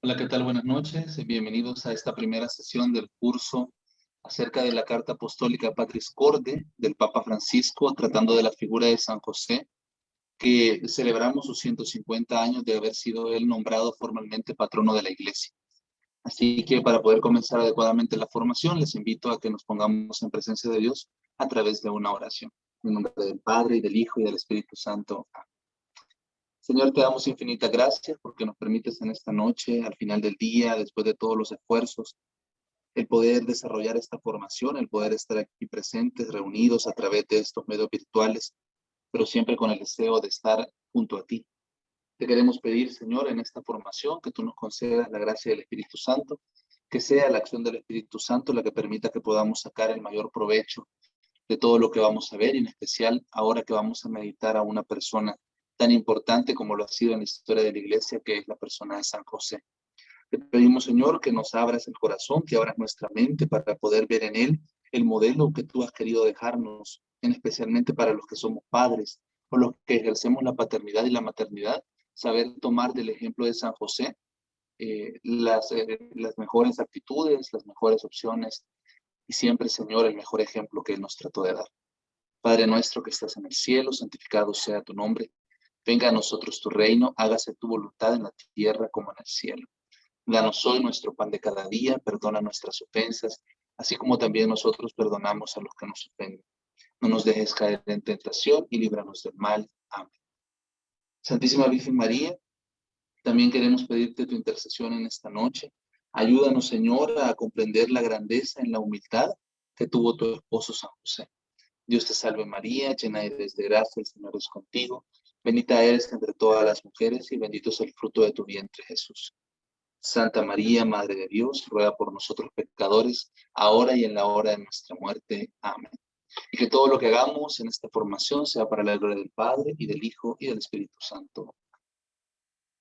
Hola, ¿qué tal? Buenas noches. Bienvenidos a esta primera sesión del curso acerca de la Carta Apostólica Patris Corde del Papa Francisco, tratando de la figura de San José, que celebramos sus 150 años de haber sido él nombrado formalmente patrono de la Iglesia. Así que para poder comenzar adecuadamente la formación, les invito a que nos pongamos en presencia de Dios a través de una oración. En nombre del Padre, y del Hijo, y del Espíritu Santo. Amén. Señor, te damos infinitas gracias porque nos permites en esta noche, al final del día, después de todos los esfuerzos, el poder desarrollar esta formación, el poder estar aquí presentes, reunidos a través de estos medios virtuales, pero siempre con el deseo de estar junto a ti. Te queremos pedir, Señor, en esta formación, que tú nos concedas la gracia del Espíritu Santo, que sea la acción del Espíritu Santo la que permita que podamos sacar el mayor provecho de todo lo que vamos a ver, y en especial ahora que vamos a meditar a una persona tan importante como lo ha sido en la historia de la Iglesia, que es la persona de San José. Te pedimos, Señor, que nos abras el corazón, que abras nuestra mente para poder ver en él el modelo que tú has querido dejarnos, en especialmente para los que somos padres o los que ejercemos la paternidad y la maternidad, saber tomar del ejemplo de San José las mejores actitudes, las mejores opciones y siempre, Señor, el mejor ejemplo que él nos trató de dar. Padre nuestro que estás en el cielo, santificado sea tu nombre. Venga a nosotros tu reino, hágase tu voluntad en la tierra como en el cielo. Danos hoy nuestro pan de cada día, perdona nuestras ofensas, así como también nosotros perdonamos a los que nos ofenden. No nos dejes caer en tentación y líbranos del mal. Amén. Santísima Virgen María, también queremos pedirte tu intercesión en esta noche. Ayúdanos, Señor, a comprender la grandeza en la humildad que tuvo tu esposo San José. Dios te salve María, llena eres de gracia, el Señor es contigo. Bendita eres entre todas las mujeres y bendito es el fruto de tu vientre, Jesús. Santa María, Madre de Dios, ruega por nosotros pecadores, ahora y en la hora de nuestra muerte. Amén. Y que todo lo que hagamos en esta formación sea para la gloria del Padre, y del Hijo, y del Espíritu Santo.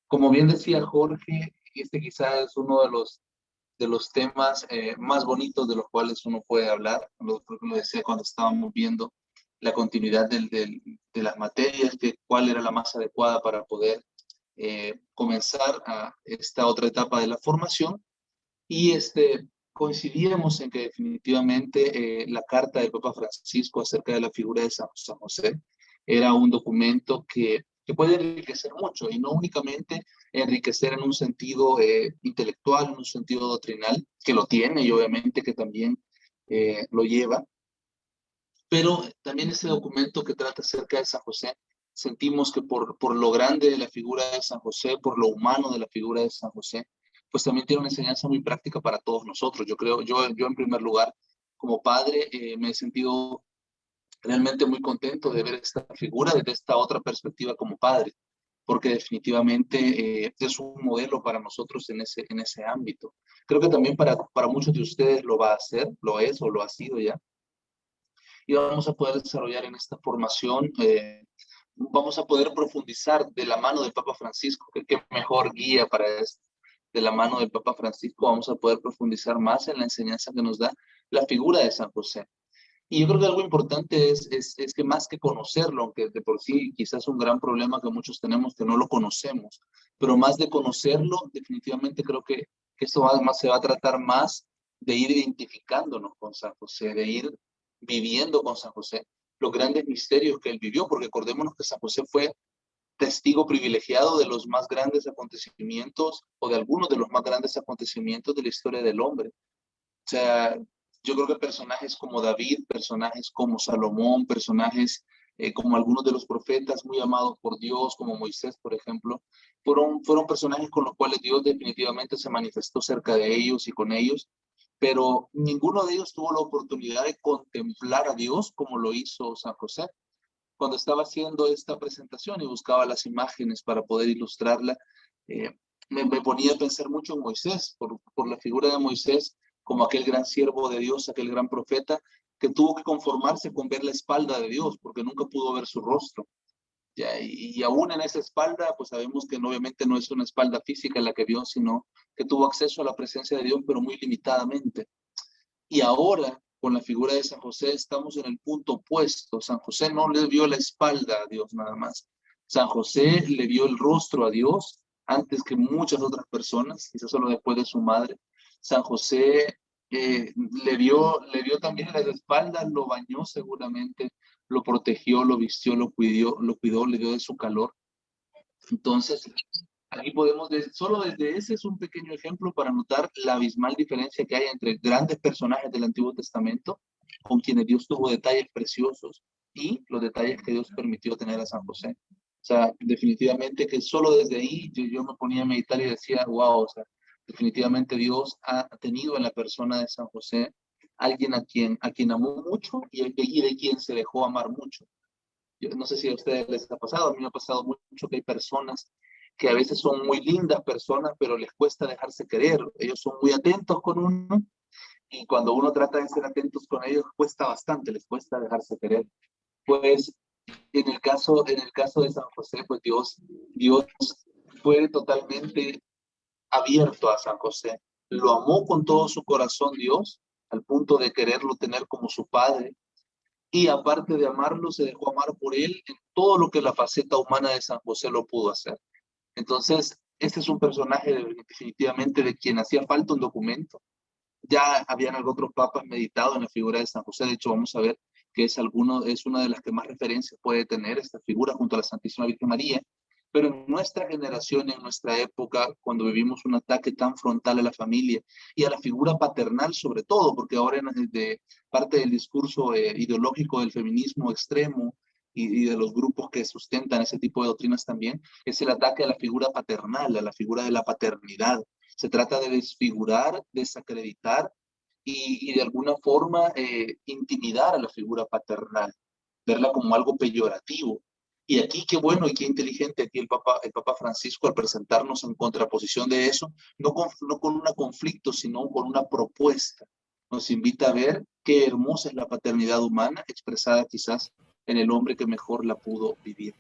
Como bien decía Jorge, este quizás es uno de los temas más bonitos de los cuales uno puede hablar. Lo decía cuando estábamos viendo la continuidad de las materias, de cuál era la más adecuada para poder comenzar a esta otra etapa de la formación. Y coincidíamos en que definitivamente la carta del Papa Francisco acerca de la figura de San José era un documento que puede enriquecer mucho, y no únicamente enriquecer en un sentido intelectual, en un sentido doctrinal, que lo tiene y obviamente que también lo lleva, pero también ese documento que trata acerca de San José, sentimos que por lo grande de la figura de San José, por lo humano de la figura de San José, pues también tiene una enseñanza muy práctica para todos nosotros. Yo creo, yo en primer lugar, como padre, me he sentido realmente muy contento de ver esta figura desde esta otra perspectiva como padre, porque definitivamente es un modelo para nosotros en ese ámbito. Creo que también para muchos de ustedes lo va a hacer, lo es o lo ha sido ya, y vamos a poder desarrollar en esta formación, vamos a poder profundizar de la mano del Papa Francisco, que qué mejor guía para esto. De la mano del Papa Francisco vamos a poder profundizar más en la enseñanza que nos da la figura de San José. Y yo creo que algo importante es que más que conocerlo, aunque de por sí quizás un gran problema que muchos tenemos, que no lo conocemos, pero más de conocerlo, definitivamente creo que esto además se va a tratar más de ir identificándonos con San José, de ir viviendo con San José los grandes misterios que él vivió, porque acordémonos que San José fue testigo privilegiado de los más grandes acontecimientos, o de algunos de los más grandes acontecimientos de la historia del hombre. O sea, yo creo que personajes como David, personajes como Salomón, personajes como algunos de los profetas muy amados por Dios, como Moisés, por ejemplo, fueron personajes con los cuales Dios definitivamente se manifestó cerca de ellos y con ellos, pero ninguno de ellos tuvo la oportunidad de contemplar a Dios como lo hizo San José. Cuando estaba haciendo esta presentación y buscaba las imágenes para poder ilustrarla, eh, me ponía a pensar mucho en Moisés, por la figura de Moisés como aquel gran siervo de Dios, aquel gran profeta, que tuvo que conformarse con ver la espalda de Dios, porque nunca pudo ver su rostro. Ya, y aún en esa espalda, pues sabemos que obviamente no es una espalda física la que vio, sino que tuvo acceso a la presencia de Dios, pero muy limitadamente. Y ahora, con la figura de San José, estamos en el punto opuesto. San José no le vio la espalda a Dios nada más. San José le vio el rostro a Dios antes que muchas otras personas, quizás solo después de su madre. San José le dio también las espaldas, lo bañó seguramente, lo protegió, lo vistió, lo cuidó, le dio de su calor. Entonces, aquí podemos, solo desde ese es un pequeño ejemplo para notar la abismal diferencia que hay entre grandes personajes del Antiguo Testamento, con quienes Dios tuvo detalles preciosos, y los detalles que Dios permitió tener a San José. O sea, definitivamente que solo desde ahí yo me ponía a meditar y decía, wow, o sea, definitivamente Dios ha tenido en la persona de San José alguien a quien amó mucho y de quien se dejó amar mucho. Yo no sé si a ustedes les ha pasado, a mí me ha pasado mucho que hay personas que a veces son muy lindas personas, pero les cuesta dejarse querer. Ellos son muy atentos con uno y cuando uno trata de ser atentos con ellos, cuesta bastante, les cuesta dejarse querer. Pues en el caso de San José, pues Dios fue totalmente abierto a San José. Lo amó con todo su corazón Dios, al punto de quererlo tener como su padre, y aparte de amarlo, se dejó amar por él en todo lo que la faceta humana de San José lo pudo hacer. Entonces, este es un personaje definitivamente de quien hacía falta un documento. Ya habían otros papas meditado en la figura de San José. De hecho, vamos a ver que es una de las que más referencias puede tener esta figura junto a la Santísima Virgen María. Pero en nuestra generación, en nuestra época, cuando vivimos un ataque tan frontal a la familia y a la figura paternal sobre todo, porque ahora de parte del discurso ideológico del feminismo extremo y de los grupos que sustentan ese tipo de doctrinas también, es el ataque a la figura paternal, a la figura de la paternidad. Se trata de desfigurar, desacreditar y de alguna forma intimidar a la figura paternal, verla como algo peyorativo. Y aquí qué bueno y qué inteligente aquí el Papa Francisco al presentarnos en contraposición de eso, no con un conflicto, sino con una propuesta. Nos invita a ver qué hermosa es la paternidad humana expresada quizás en el hombre que mejor la pudo vivir.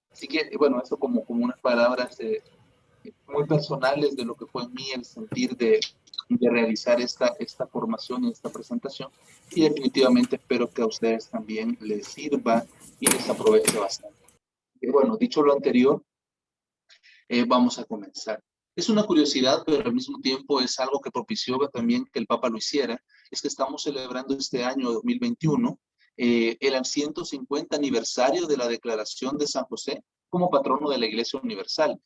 Así que, bueno, eso como unas palabras muy personales de lo que fue en mí el sentir de realizar esta formación y esta presentación. Y definitivamente espero que a ustedes también les sirva y les aproveche bastante. Y bueno, dicho lo anterior, vamos a comenzar. Es una curiosidad, pero al mismo tiempo es algo que propició también que el Papa lo hiciera, es que estamos celebrando este año 2021 el 150 aniversario de la declaración de San José como patrono de la Iglesia Universal.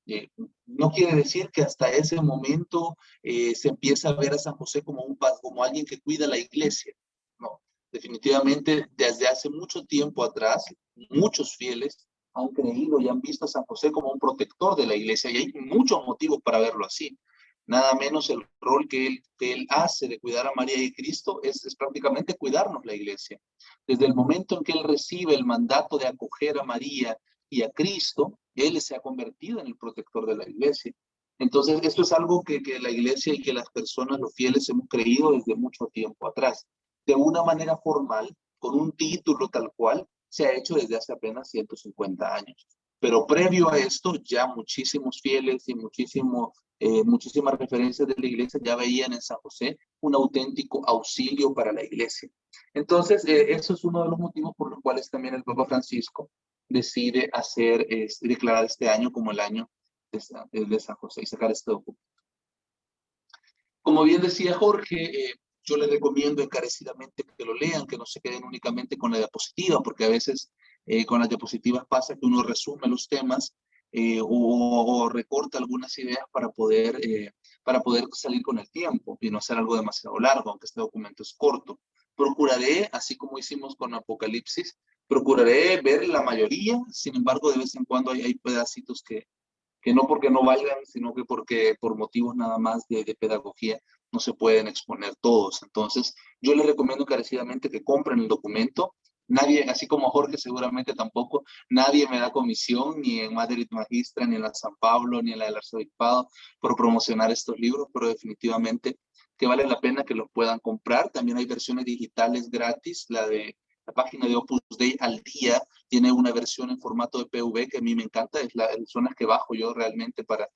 Eh, no quiere decir que hasta ese momento se empieza a ver a San José como alguien que cuida la iglesia. No, definitivamente desde hace mucho tiempo atrás, muchos fieles han creído y han visto a San José como un protector de la iglesia y hay muchos motivos para verlo así. Nada menos el rol que él hace de cuidar a María y Cristo es prácticamente cuidarnos la iglesia. Desde el momento en que él recibe el mandato de acoger a María y a Cristo, él se ha convertido en el protector de la iglesia. Entonces, esto es algo que la iglesia y que las personas, los fieles, hemos creído desde mucho tiempo atrás. De una manera formal, con un título tal cual, se ha hecho desde hace apenas 150 años. Pero previo a esto, ya muchísimos fieles y muchísimas referencias de la iglesia ya veían en San José un auténtico auxilio para la iglesia. Entonces, eso es uno de los motivos por los cuales también el Papa Francisco decide declarar este año como el año de San José y sacar este documento. Como bien decía Jorge, yo les recomiendo encarecidamente que lo lean, que no se queden únicamente con la diapositiva, porque a veces con las diapositivas pasa que uno resume los temas o recorta algunas ideas para poder salir con el tiempo y no hacer algo demasiado largo, aunque este documento es corto. Procuraré, así como hicimos con Apocalipsis, procuraré ver la mayoría, sin embargo, de vez en cuando hay pedacitos que no porque no valgan, sino que porque por motivos nada más de pedagogía no se pueden exponer todos. Entonces, yo les recomiendo encarecidamente que compren el documento. Nadie, así como Jorge seguramente tampoco, nadie me da comisión ni en Madrid Magistra, ni en la San Pablo, ni en la del Arzobispado por promocionar estos libros, pero definitivamente que vale la pena que los puedan comprar. También hay versiones digitales gratis, la página de Opus Dei al día tiene una versión en formato de PV que a mí me encanta, son las que bajo yo realmente para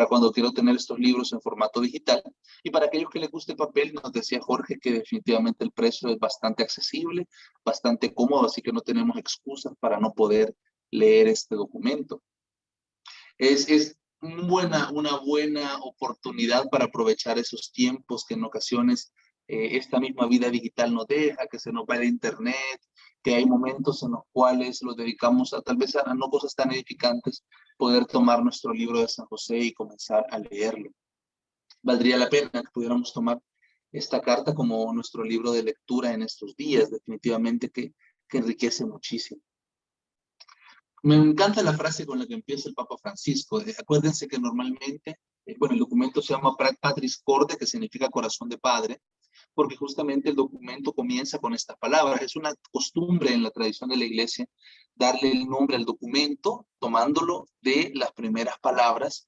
cuando quiero tener estos libros en formato digital. Y para aquellos que les guste el papel, nos decía Jorge que definitivamente el precio es bastante accesible, bastante cómodo, así que no tenemos excusas para no poder leer este documento. Es una buena oportunidad para aprovechar esos tiempos que en ocasiones esta misma vida digital nos deja, que se nos va el internet, que hay momentos en los cuales los dedicamos a tal vez a no cosas tan edificantes, poder tomar nuestro libro de San José y comenzar a leerlo. Valdría la pena que pudiéramos tomar esta carta como nuestro libro de lectura en estos días, definitivamente que enriquece muchísimo. Me encanta la frase con la que empieza el Papa Francisco. Acuérdense que normalmente, bueno, el documento se llama Patris Corde, que significa corazón de padre, porque justamente el documento comienza con estas palabras. Es una costumbre en la tradición de la Iglesia darle el nombre al documento tomándolo de las primeras palabras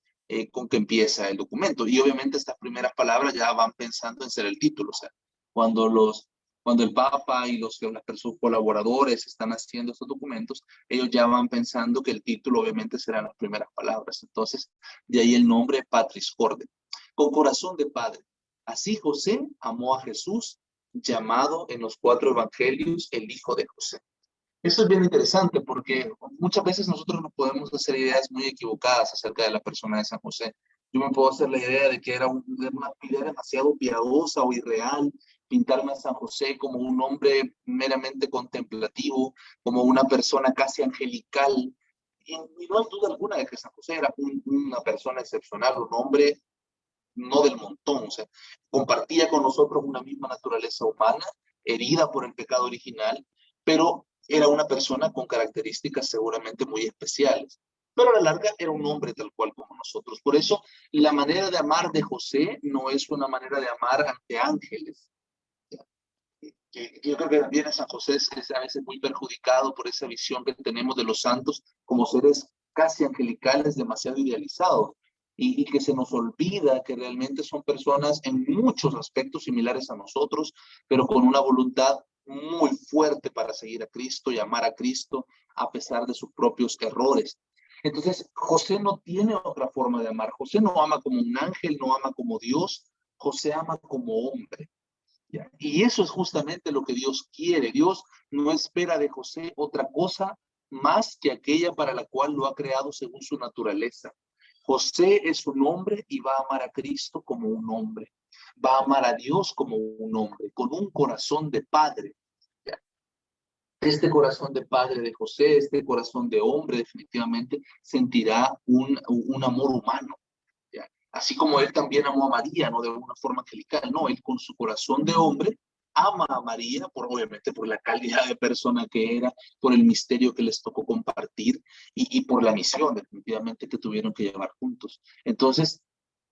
con que empieza el documento. Y obviamente estas primeras palabras ya van pensando en ser el título. O sea, cuando cuando el Papa y las personas colaboradores están haciendo estos documentos, ellos ya van pensando que el título obviamente serán las primeras palabras. Entonces, de ahí el nombre Patris Corde. Con corazón de padre. Así José amó a Jesús, llamado en los 4 evangelios el Hijo de José. Eso es bien interesante porque muchas veces nosotros nos podemos hacer ideas muy equivocadas acerca de la persona de San José. Yo me puedo hacer la idea de que era una idea demasiado piadosa o irreal, pintarme a San José como un hombre meramente contemplativo, como una persona casi angelical. Y no hay duda alguna de que San José era una persona excepcional, un hombre no del montón, o sea, compartía con nosotros una misma naturaleza humana, herida por el pecado original, pero era una persona con características seguramente muy especiales. Pero a la larga era un hombre tal cual como nosotros. Por eso la manera de amar de José no es una manera de amar ante ángeles. Yo creo que también San José es a veces muy perjudicado por esa visión que tenemos de los santos como seres casi angelicales, demasiado idealizados, y que se nos olvida que realmente son personas en muchos aspectos similares a nosotros, pero con una voluntad muy fuerte para seguir a Cristo y amar a Cristo a pesar de sus propios errores. Entonces, José no tiene otra forma de amar. José no ama como un ángel, no ama como Dios, José ama como hombre. ¿Ya? Y eso es justamente lo que Dios quiere. Dios no espera de José otra cosa más que aquella para la cual lo ha creado según su naturaleza. José es un hombre y va a amar a Cristo como un hombre. Va a amar a Dios como un hombre, con un corazón de padre. ¿Ya? Este corazón de padre de José, este corazón de hombre, definitivamente sentirá un amor humano. ¿Ya? Así como él también amó a María, no de una forma angelical, no, él con su corazón de hombre ama a María, obviamente por la calidad de persona que era, por el misterio que les tocó compartir y por la misión definitivamente que tuvieron que llevar juntos. Entonces,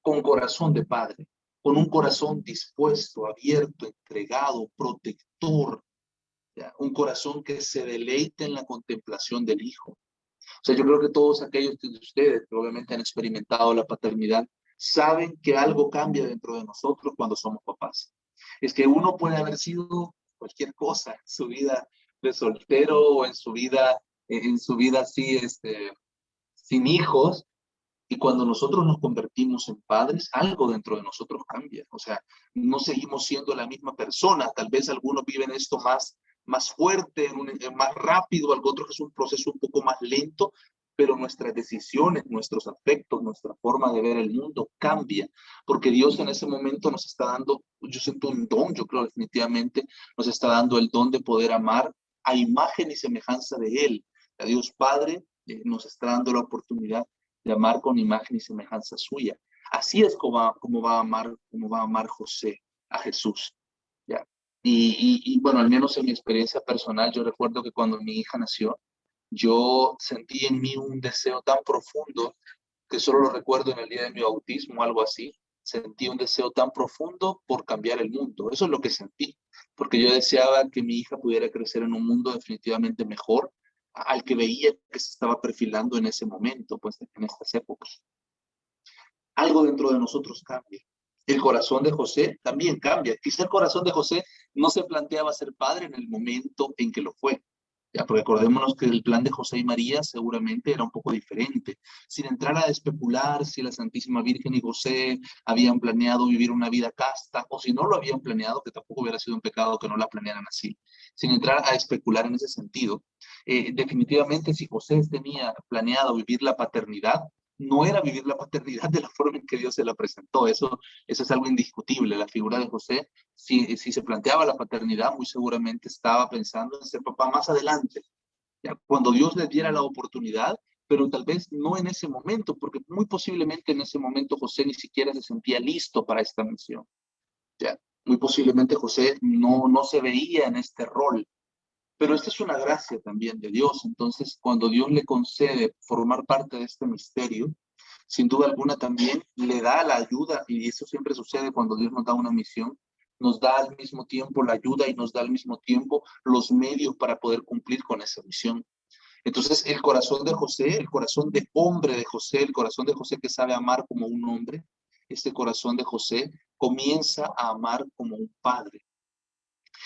con corazón de padre, con un corazón dispuesto, abierto, entregado, protector, ¿ya? Un corazón que se deleite en la contemplación del Hijo. O sea, yo creo que todos aquellos de ustedes que obviamente han experimentado la paternidad saben que algo cambia dentro de nosotros cuando somos papás. Es que uno puede haber sido cualquier cosa en su vida de soltero o en su vida así, sin hijos, y cuando nosotros nos convertimos en padres, algo dentro de nosotros cambia. O sea, no seguimos siendo la misma persona. Tal vez algunos viven esto más fuerte, más rápido, algo otro que es un proceso un poco más lento, pero nuestras decisiones, nuestros afectos, nuestra forma de ver el mundo cambia, porque Dios en ese momento nos está dando, yo siento un don, yo creo definitivamente, nos está dando el don de poder amar a imagen y semejanza de Él. A Dios Padre nos está dando la oportunidad de amar con imagen y semejanza suya. Así es como va a amar José a Jesús. ¿Ya? Bueno, al menos en mi experiencia personal, yo recuerdo que cuando mi hija nació, yo sentí en mí un deseo tan profundo que solo lo recuerdo en el día de mi bautismo o algo así. Sentí un deseo tan profundo por cambiar el mundo. Eso es lo que sentí, porque yo deseaba que mi hija pudiera crecer en un mundo definitivamente mejor al que veía que se estaba perfilando en ese momento, pues en estas épocas. Algo dentro de nosotros cambia. El corazón de José también cambia. Quizá el corazón de José no se planteaba ser padre en el momento en que lo fue. Ya, porque acordémonos que el plan de José y María seguramente era un poco diferente. Sin entrar a especular si la Santísima Virgen y José habían planeado vivir una vida casta, o si no lo habían planeado, que tampoco hubiera sido un pecado que no la planearan así. Sin entrar a especular en ese sentido, definitivamente si José tenía planeado vivir la paternidad, no era vivir la paternidad de la forma en que Dios se la presentó. Eso es algo indiscutible. La figura de José, si se planteaba la paternidad, muy seguramente estaba pensando en ser papá más adelante, ya, cuando Dios le diera la oportunidad, pero tal vez no en ese momento, porque muy posiblemente en ese momento José ni siquiera se sentía listo para esta misión. Ya, muy posiblemente José no se veía en este rol. Pero esta es una gracia también de Dios. Entonces, cuando Dios le concede formar parte de este misterio, sin duda alguna también le da la ayuda, y eso siempre sucede cuando Dios nos da una misión, nos da al mismo tiempo la ayuda y nos da al mismo tiempo los medios para poder cumplir con esa misión. Entonces, el corazón de José, el corazón de hombre de José, el corazón de José que sabe amar como un hombre, este corazón de José comienza a amar como un padre.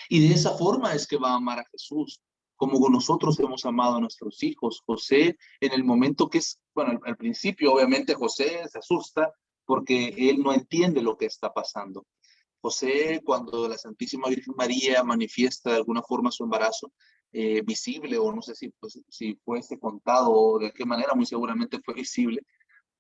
Y de esa forma es que va a amar a Jesús, como nosotros hemos amado a nuestros hijos. José, en el momento que es, bueno, al principio obviamente José se asusta porque él no entiende lo que está pasando. José, cuando la Santísima Virgen María manifiesta de alguna forma su embarazo, visible, o no sé si, pues, si fuese contado o de qué manera, muy seguramente fue visible,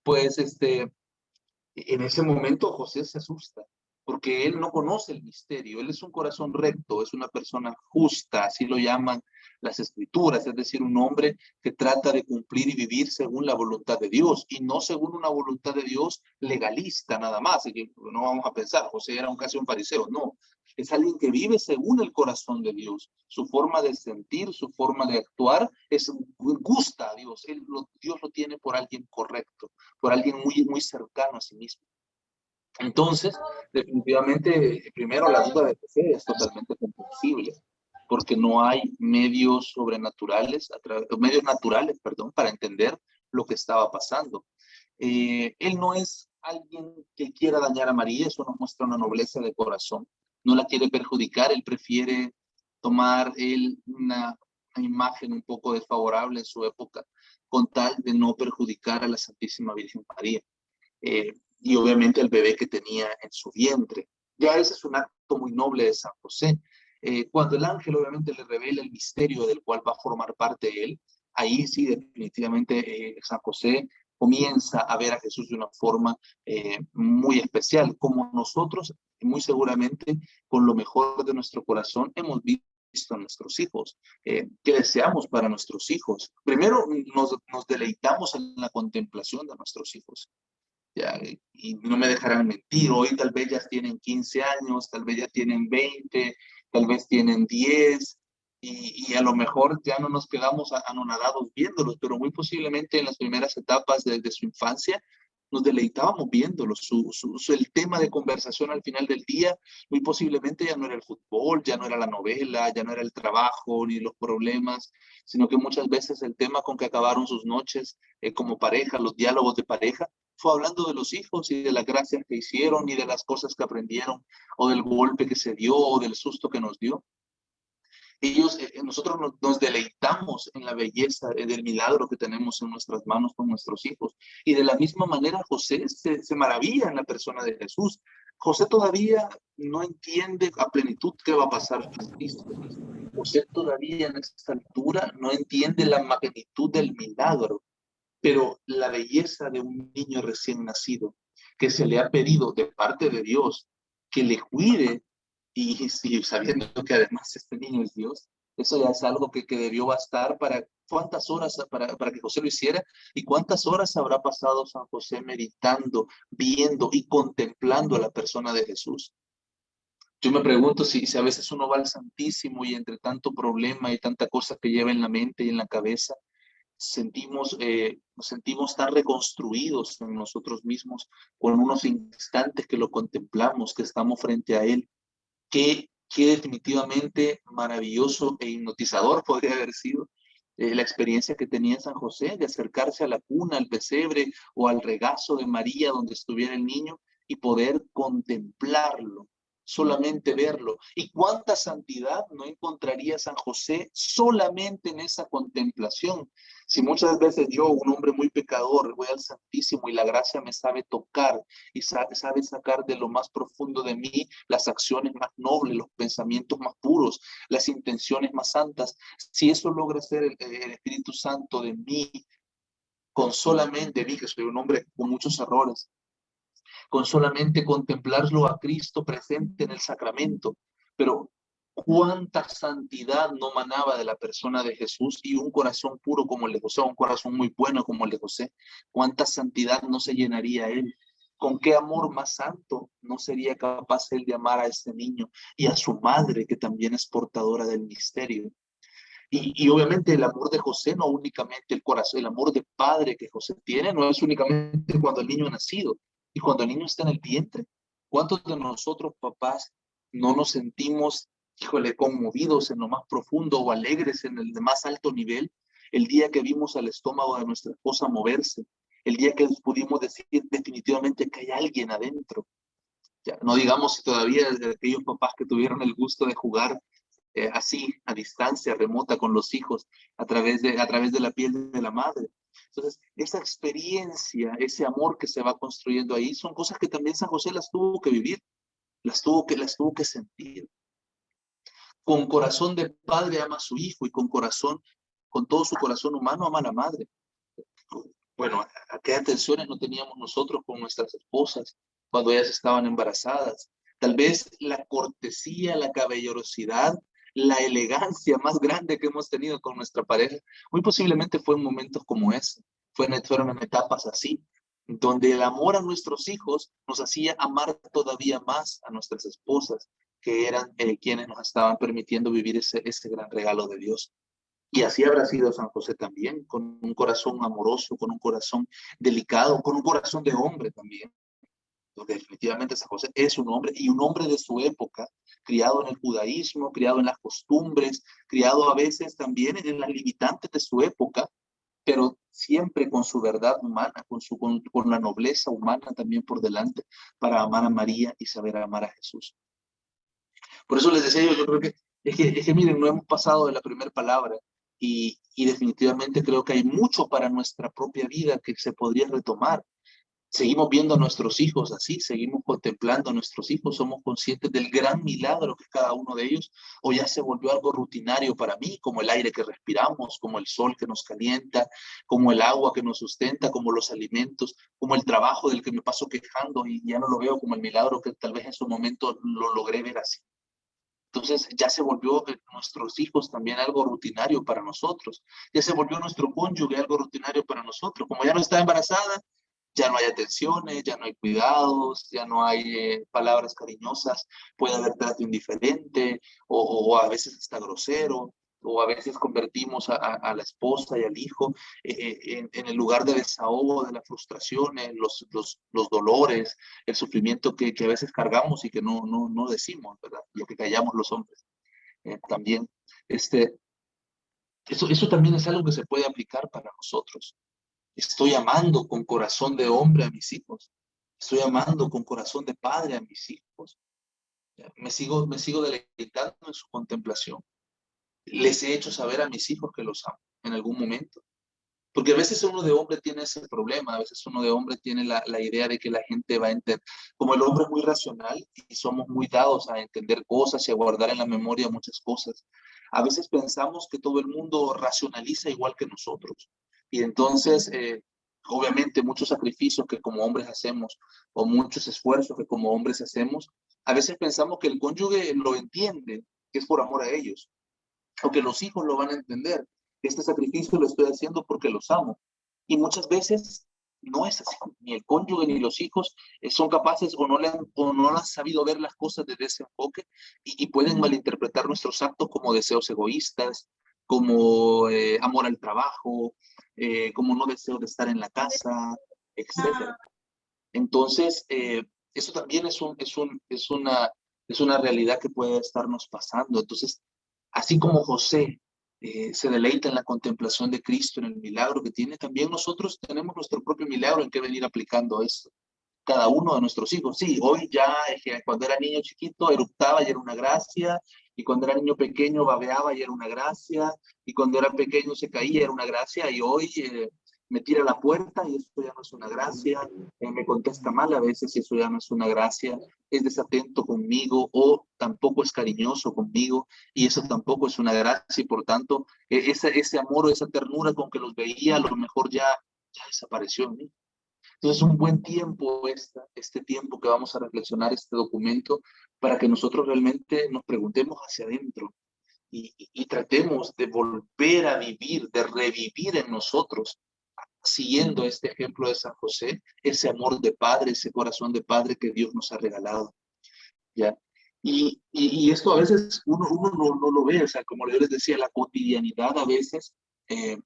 pues en ese momento José se asusta, porque él no conoce el misterio, él es un corazón recto, es una persona justa, así lo llaman las escrituras, es decir, un hombre que trata de cumplir y vivir según la voluntad de Dios y no según una voluntad de Dios legalista nada más. Y que no vamos a pensar, José era casi un fariseo, no, es alguien que vive según el corazón de Dios. Su forma de sentir, su forma de actuar, gusta a Dios. Dios lo tiene por alguien correcto, por alguien muy cercano a sí mismo. Entonces, definitivamente, primero la duda de José es totalmente comprensible, porque no hay medios sobrenaturales, medios naturales, perdón, para entender lo que estaba pasando. Él no es alguien que quiera dañar a María, eso nos muestra una nobleza de corazón. No la quiere perjudicar, él prefiere tomar una imagen un poco desfavorable en su época, con tal de no perjudicar a la Santísima Virgen María. Y obviamente el bebé que tenía en su vientre. Ya ese es un acto muy noble de San José. Cuando el ángel obviamente le revela el misterio del cual va a formar parte él, ahí sí definitivamente San José comienza a ver a Jesús de una forma muy especial, como nosotros muy seguramente con lo mejor de nuestro corazón hemos visto a nuestros hijos, que deseamos para nuestros hijos. Primero nos deleitamos en la contemplación de nuestros hijos. Ya, y no me dejarán mentir, hoy tal vez ya tienen 15 años, tal vez ya tienen 20, tal vez tienen 10, y a lo mejor ya no nos quedamos anonadados viéndolos, pero muy posiblemente en las primeras etapas de su infancia nos deleitábamos viéndolos. El tema de conversación al final del día, muy posiblemente ya no era el fútbol, ya no era la novela, ya no era el trabajo ni los problemas, sino que muchas veces el tema con que acabaron sus noches como pareja, los diálogos de pareja, fue hablando de los hijos y de las gracias que hicieron y de las cosas que aprendieron o del golpe que se dio o del susto que nos dio. Nosotros nos deleitamos en la belleza del milagro que tenemos en nuestras manos con nuestros hijos. Y de la misma manera José se maravilla en la persona de Jesús. José todavía no entiende a plenitud qué va a pasar con Cristo. José todavía en esta altura no entiende la magnitud del milagro, pero la belleza de un niño recién nacido que se le ha pedido de parte de Dios que le cuide y sabiendo que además este niño es Dios, eso ya es algo que debió bastar para cuántas horas para que José lo hiciera y cuántas horas habrá pasado San José meditando, viendo y contemplando a la persona de Jesús. Yo me pregunto si a veces uno va al Santísimo y entre tanto problema y tanta cosa que lleva en la mente y en la cabeza, nos sentimos tan reconstruidos en nosotros mismos con unos instantes que lo contemplamos, que estamos frente a Él, que definitivamente maravilloso e hipnotizador podría haber sido la experiencia que tenía San José de acercarse a la cuna, al pesebre o al regazo de María donde estuviera el niño y poder contemplarlo, solamente verlo. ¿Y cuánta santidad no encontraría San José solamente en esa contemplación? Si muchas veces yo, un hombre muy pecador, voy al Santísimo y la gracia me sabe tocar y sabe sacar de lo más profundo de mí las acciones más nobles, los pensamientos más puros, las intenciones más santas, si eso logra ser el Espíritu Santo de mí, con solamente, vi que soy un hombre con muchos errores, con solamente contemplarlo a Cristo presente en el sacramento, pero cuánta santidad no manaba de la persona de Jesús y un corazón puro como el de José, un corazón muy bueno como el de José, cuánta santidad no se llenaría él. Con qué amor más santo no sería capaz él de amar a este niño y a su madre, que también es portadora del misterio. Y obviamente el amor de José no únicamente el corazón, el amor de padre que José tiene no es únicamente cuando el niño ha nacido y cuando el niño está en el vientre. ¿Cuántos de nosotros, papás, no nos sentimos, híjole, conmovidos en lo más profundo o alegres en el de más alto nivel el día que vimos al estómago de nuestra esposa moverse, el día que pudimos decir definitivamente que hay alguien adentro? Ya, no digamos si todavía de aquellos papás que tuvieron el gusto de jugar así, a distancia remota con los hijos, a través de la piel de la madre. Entonces, esa experiencia, ese amor que se va construyendo ahí, son cosas que también San José las tuvo que vivir, las tuvo que sentir. Con corazón de padre ama a su hijo y con corazón, con todo su corazón humano ama a la madre. Bueno, aquellas tensiones no teníamos nosotros con nuestras esposas cuando ellas estaban embarazadas. Tal vez la cortesía, la caballerosidad, la elegancia más grande que hemos tenido con nuestra pareja, muy posiblemente fue en momentos como ese, fueron en etapas así, donde el amor a nuestros hijos nos hacía amar todavía más a nuestras esposas, que eran quienes nos estaban permitiendo vivir ese gran regalo de Dios. Y así habrá sido San José también, con un corazón amoroso, con un corazón delicado, con un corazón de hombre también. Porque definitivamente San José es un hombre y un hombre de su época, criado en el judaísmo, criado en las costumbres, criado a veces también en las limitantes de su época, pero siempre con su verdad humana, con la nobleza humana también por delante, para amar a María y saber amar a Jesús. Por eso les decía yo creo que es que miren, no hemos pasado de la primera palabra y definitivamente creo que hay mucho para nuestra propia vida que se podría retomar. Seguimos viendo a nuestros hijos así, seguimos contemplando a nuestros hijos, somos conscientes del gran milagro que es cada uno de ellos, o ya se volvió algo rutinario para mí, como el aire que respiramos, como el sol que nos calienta, como el agua que nos sustenta, como los alimentos, como el trabajo del que me paso quejando y ya no lo veo como el milagro que tal vez en su momento lo logré ver así. Entonces ya se volvió nuestros hijos también algo rutinario para nosotros. Ya se volvió nuestro cónyuge algo rutinario para nosotros. Como ya no está embarazada, ya no hay atenciones, ya no hay cuidados, ya no hay palabras cariñosas, puede haber trato indiferente o a veces hasta grosero, o a veces convertimos a la esposa y al hijo en el lugar de desahogo de las frustraciones, los dolores, el sufrimiento que a veces cargamos y que no decimos, ¿verdad? Lo que callamos los hombres. También, este, eso también es algo que se puede aplicar para nosotros. Estoy amando con corazón de hombre a mis hijos. Estoy amando con corazón de padre a mis hijos. Me sigo deleitando en su contemplación. Les he hecho saber a mis hijos que los amo en algún momento. Porque a veces uno de hombre tiene ese problema, a veces uno de hombre tiene la idea de que la gente va a entender, como el hombre es muy racional y somos muy dados a entender cosas y a guardar en la memoria muchas cosas. A veces pensamos que todo el mundo racionaliza igual que nosotros. Y entonces, obviamente, muchos sacrificios que como hombres hacemos o muchos esfuerzos que como hombres hacemos, a veces pensamos que el cónyuge lo entiende, que es por amor a ellos, o que los hijos lo van a entender. Este sacrificio lo estoy haciendo porque los amo. Y muchas veces no es así. Ni el cónyuge ni los hijos son capaces o no han sabido ver las cosas desde ese enfoque y pueden malinterpretar nuestros actos como deseos egoístas, como amor al trabajo, como no deseo de estar en la casa, etcétera. Entonces, eso también es una realidad que puede estarnos pasando. Entonces, así como José se deleita en la contemplación de Cristo, en el milagro que tiene, también nosotros tenemos nuestro propio milagro en que venir aplicando esto. Cada uno de nuestros hijos. Sí, hoy ya, cuando era niño chiquito, eructaba y era una gracia, y cuando era niño pequeño babeaba y era una gracia, y cuando era pequeño se caía, era una gracia, y hoy me tira a la puerta y eso ya no es una gracia, me contesta mal a veces y eso ya no es una gracia, es desatento conmigo o tampoco es cariñoso conmigo y eso tampoco es una gracia y por tanto ese amor o esa ternura con que los veía a lo mejor ya desapareció en mí. Entonces, un buen tiempo este tiempo que vamos a reflexionar este documento para que nosotros realmente nos preguntemos hacia adentro y tratemos de volver a vivir, de revivir en nosotros, siguiendo este ejemplo de San José, ese amor de padre, ese corazón de padre que Dios nos ha regalado, ¿ya? Y esto a veces uno no lo ve, o sea, como yo les decía, la cotidianidad a veces eh,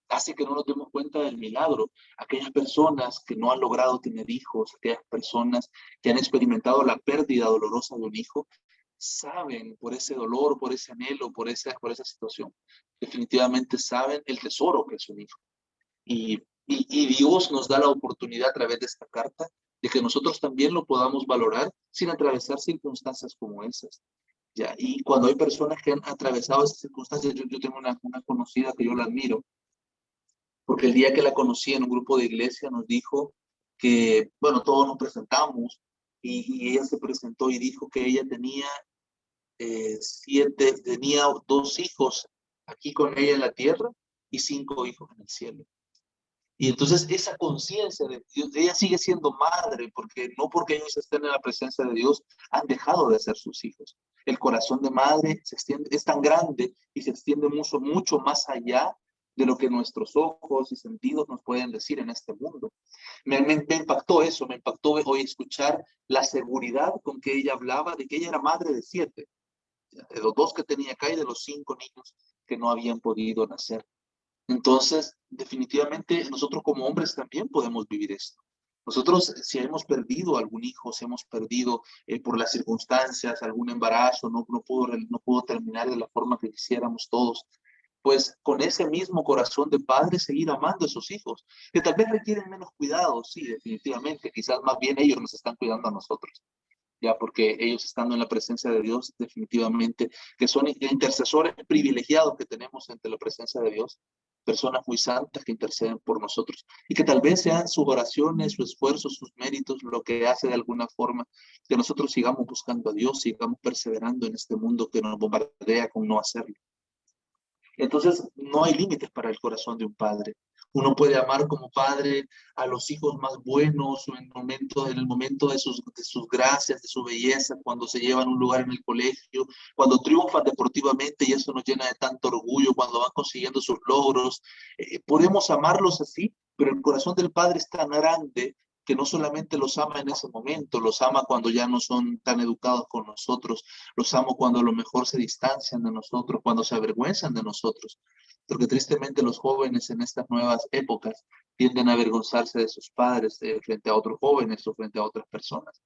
hace que no nos demos cuenta del milagro. Aquellas personas que no han logrado tener hijos, aquellas personas que han experimentado la pérdida dolorosa de un hijo, saben por ese dolor, por ese anhelo, por esa situación, definitivamente saben el tesoro que es un hijo. Y Dios nos da la oportunidad a través de esta carta de que nosotros también lo podamos valorar sin atravesar circunstancias como esas. ¿Ya? Y cuando hay personas que han atravesado esas circunstancias, yo tengo una conocida que yo la admiro, porque el día que la conocí en un grupo de iglesia nos dijo que, bueno, todos nos presentamos y ella se presentó y dijo que ella tenía 2 hijos aquí con ella en la tierra y 5 hijos en el cielo. Y entonces esa conciencia de Dios, ella sigue siendo madre, porque no porque ellos estén en la presencia de Dios han dejado de ser sus hijos. El corazón de madre se extiende, es tan grande y se extiende mucho, mucho más allá de lo que nuestros ojos y sentidos nos pueden decir en este mundo. Me impactó eso, me impactó hoy escuchar la seguridad con que ella hablaba de que ella era madre de 7, de los 2 que tenía acá y de los 5 niños que no habían podido nacer. Entonces, definitivamente nosotros como hombres también podemos vivir esto. Nosotros, si hemos perdido algún hijo, si hemos perdido por las circunstancias algún embarazo, no pudo terminar de la forma que quisiéramos todos, pues con ese mismo corazón de padre seguir amando a esos hijos, que tal vez requieren menos cuidado, sí, definitivamente, quizás más bien ellos nos están cuidando a nosotros, ya porque ellos estando en la presencia de Dios, definitivamente, que son intercesores privilegiados que tenemos ante la presencia de Dios, personas muy santas que interceden por nosotros y que tal vez sean sus oraciones, su esfuerzo, sus méritos, lo que hace de alguna forma que nosotros sigamos buscando a Dios, sigamos perseverando en este mundo que nos bombardea con no hacerlo. Entonces, no hay límites para el corazón de un padre. Uno puede amar como padre a los hijos más buenos o en el momento de sus gracias, de su belleza, cuando se llevan a un lugar en el colegio, cuando triunfan deportivamente y eso nos llena de tanto orgullo, cuando van consiguiendo sus logros. Podemos amarlos así, pero el corazón del padre es tan grande que no solamente los ama en ese momento, los ama cuando ya no son tan educados con nosotros, los ama cuando a lo mejor se distancian de nosotros, cuando se avergüenzan de nosotros, porque tristemente los jóvenes en estas nuevas épocas tienden a avergonzarse de sus padres frente a otros jóvenes o frente a otras personas.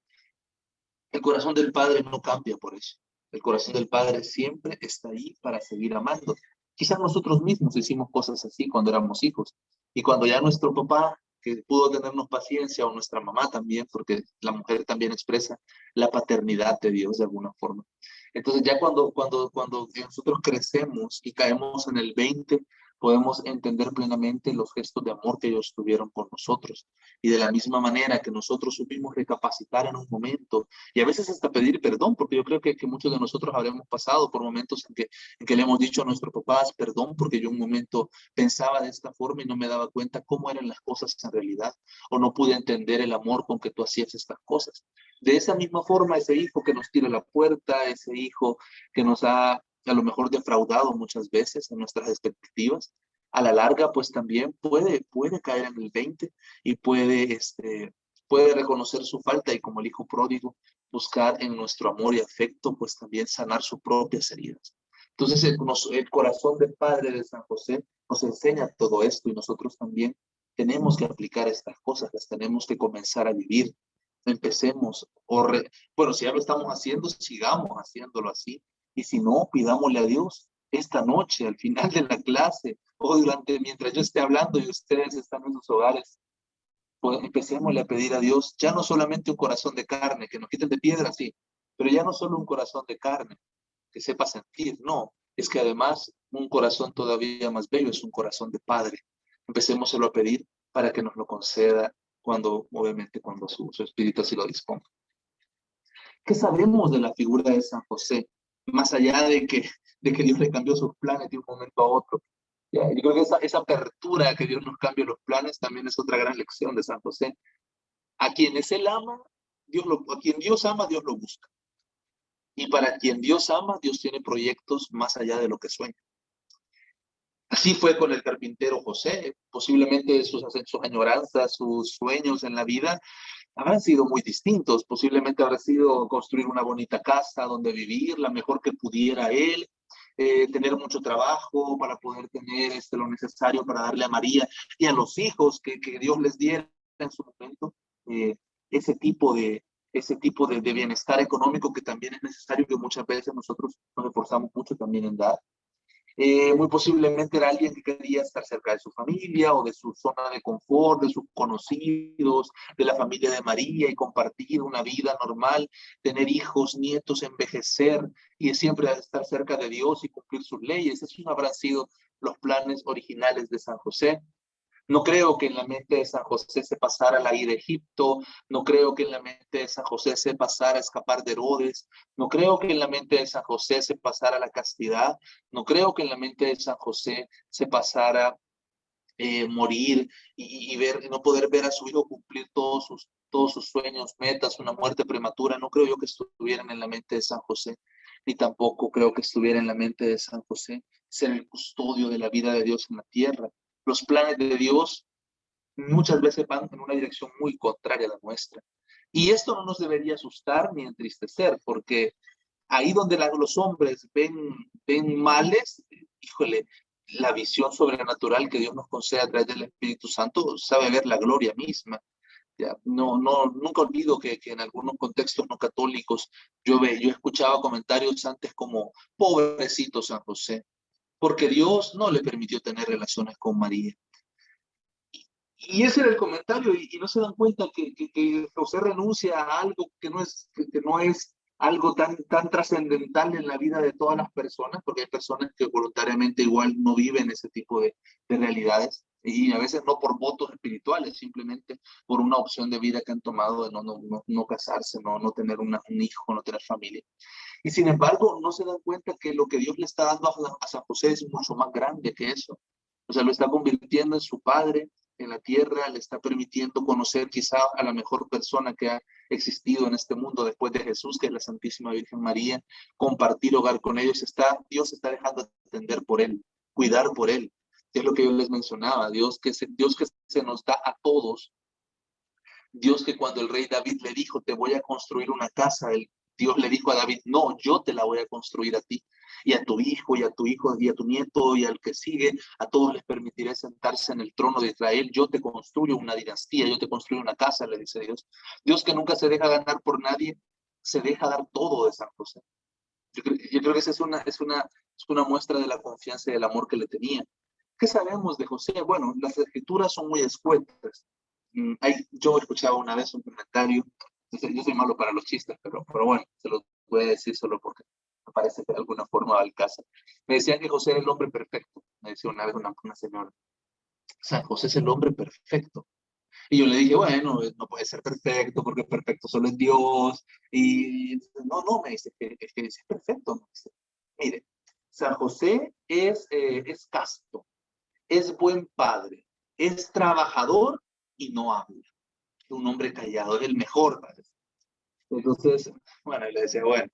El corazón del padre no cambia por eso. El corazón del padre siempre está ahí para seguir amando. Quizás nosotros mismos hicimos cosas así cuando éramos hijos. Y cuando ya nuestro papá, que pudo tenernos paciencia, o nuestra mamá también, porque la mujer también expresa la paternidad de Dios de alguna forma. Entonces ya cuando nosotros crecemos y caemos en el 20, podemos entender plenamente los gestos de amor que ellos tuvieron con nosotros. Y de la misma manera que nosotros supimos recapacitar en un momento y a veces hasta pedir perdón, porque yo creo que muchos de nosotros habremos pasado por momentos en que le hemos dicho a nuestros papás, perdón, porque yo un momento pensaba de esta forma y no me daba cuenta cómo eran las cosas en realidad, o no pude entender el amor con que tú hacías estas cosas. De esa misma forma, ese hijo que nos tira la puerta, ese hijo que nos ha a lo mejor defraudado muchas veces en nuestras expectativas, a la larga pues también puede caer en el 20 y puede reconocer su falta y como el hijo pródigo buscar en nuestro amor y afecto pues también sanar sus propias heridas. Entonces el corazón del Padre de San José nos enseña todo esto y nosotros también tenemos que aplicar estas cosas, las tenemos que comenzar a vivir. Empecemos, bueno, si ya lo estamos haciendo, sigamos haciéndolo así. Y si no, pidámosle a Dios esta noche, al final de la clase, o mientras yo esté hablando y ustedes están en sus hogares, pues empecémosle a pedir a Dios ya no solamente un corazón de carne, que nos quiten de piedra, sí, pero ya no solo un corazón de carne, que sepa sentir, no, es que además un corazón todavía más bello es un corazón de Padre. Empecémoselo a pedir para que nos lo conceda obviamente, cuando su espíritu así lo disponga. ¿Qué sabemos de la figura de San José? Más allá de que Dios le cambió sus planes de un momento a otro. Ya, yo creo que esa apertura que Dios nos cambie los planes también es otra gran lección de San José. A quienes Él ama, a quien Dios ama, Dios lo busca. Y para quien Dios ama, Dios tiene proyectos más allá de lo que sueña. Así fue con el carpintero José. Posiblemente sus añoranzas, sus sueños en la vida habrán sido muy distintos. Posiblemente habrá sido construir una bonita casa donde vivir, la mejor que pudiera él, tener mucho trabajo para poder tener lo necesario para darle a María y a los hijos que Dios les diera en su momento, eh, ese tipo de, de bienestar económico que también es necesario, que muchas veces nosotros nos esforzamos mucho también en dar. Muy posiblemente era alguien que quería estar cerca de su familia o de su zona de confort, de sus conocidos, de la familia de María y compartir una vida normal, tener hijos, nietos, envejecer y siempre estar cerca de Dios y cumplir sus leyes. Esos habrán sido los planes originales de San José. No creo que en la mente de San José se pasara la ida a Egipto, no creo que en la mente de San José se pasara a escapar de Herodes, no creo que en la mente de San José se pasara la castidad, no creo que en la mente de San José se pasara morir y no poder ver a su hijo cumplir todos sus sueños, metas, una muerte prematura. No creo yo que estuvieran en la mente de San José, ni tampoco creo que estuviera en la mente de San José ser el custodio de la vida de Dios en la tierra. Los planes de Dios muchas veces van en una dirección muy contraria a la nuestra. Y esto no nos debería asustar ni entristecer, porque ahí donde los hombres ven males, híjole, la visión sobrenatural que Dios nos concede a través del Espíritu Santo sabe ver la gloria misma. Ya, nunca olvido que en algunos contextos no católicos yo escuchaba comentarios antes como, pobrecito San José, porque Dios no le permitió tener relaciones con María. Y ese era el comentario, y no se dan cuenta que José renuncia a algo que no es algo tan trascendental en la vida de todas las personas, porque hay personas que voluntariamente igual no viven ese tipo de realidades, y a veces no por votos espirituales, simplemente por una opción de vida que han tomado de no casarse, no tener un hijo, no tener familia. Y sin embargo, no se dan cuenta que lo que Dios le está dando a San José es mucho más grande que eso. O sea, lo está convirtiendo en su padre en la tierra, le está permitiendo conocer quizá a la mejor persona que ha existido en este mundo después de Jesús, que es la Santísima Virgen María, compartir hogar con ellos. Dios está dejando atender por él, cuidar por él. Es lo que yo les mencionaba, Dios que se nos da a todos. Dios que cuando el rey David le dijo, te voy a construir una casa, Dios le dijo a David, no, yo te la voy a construir a ti, y a tu hijo, y a tu hijo, y a tu nieto, y al que sigue, a todos les permitiré sentarse en el trono de Israel, yo te construyo una dinastía, yo te construyo una casa, le dice Dios. Dios que nunca se deja ganar por nadie, se deja dar todo de San José. Yo creo que esa es una muestra de la confianza y del amor que le tenía. ¿Qué sabemos de José? Bueno, las escrituras son muy escuetas. Yo escuchaba una vez un comentario, yo soy malo para los chistes, pero bueno, se los voy a decir solo porque me parece que de alguna forma va al caso. Me decían que José era el hombre perfecto, me decía una vez una señora. O sea, José es el hombre perfecto. Y yo le dije, bueno, no puede ser perfecto porque perfecto solo es Dios. Y no, me dice, es que es perfecto. Me dice, mire, San José es casto, es buen padre, es trabajador y no habla. Es un hombre callado, es el mejor, parece. Entonces, bueno, le decía, bueno,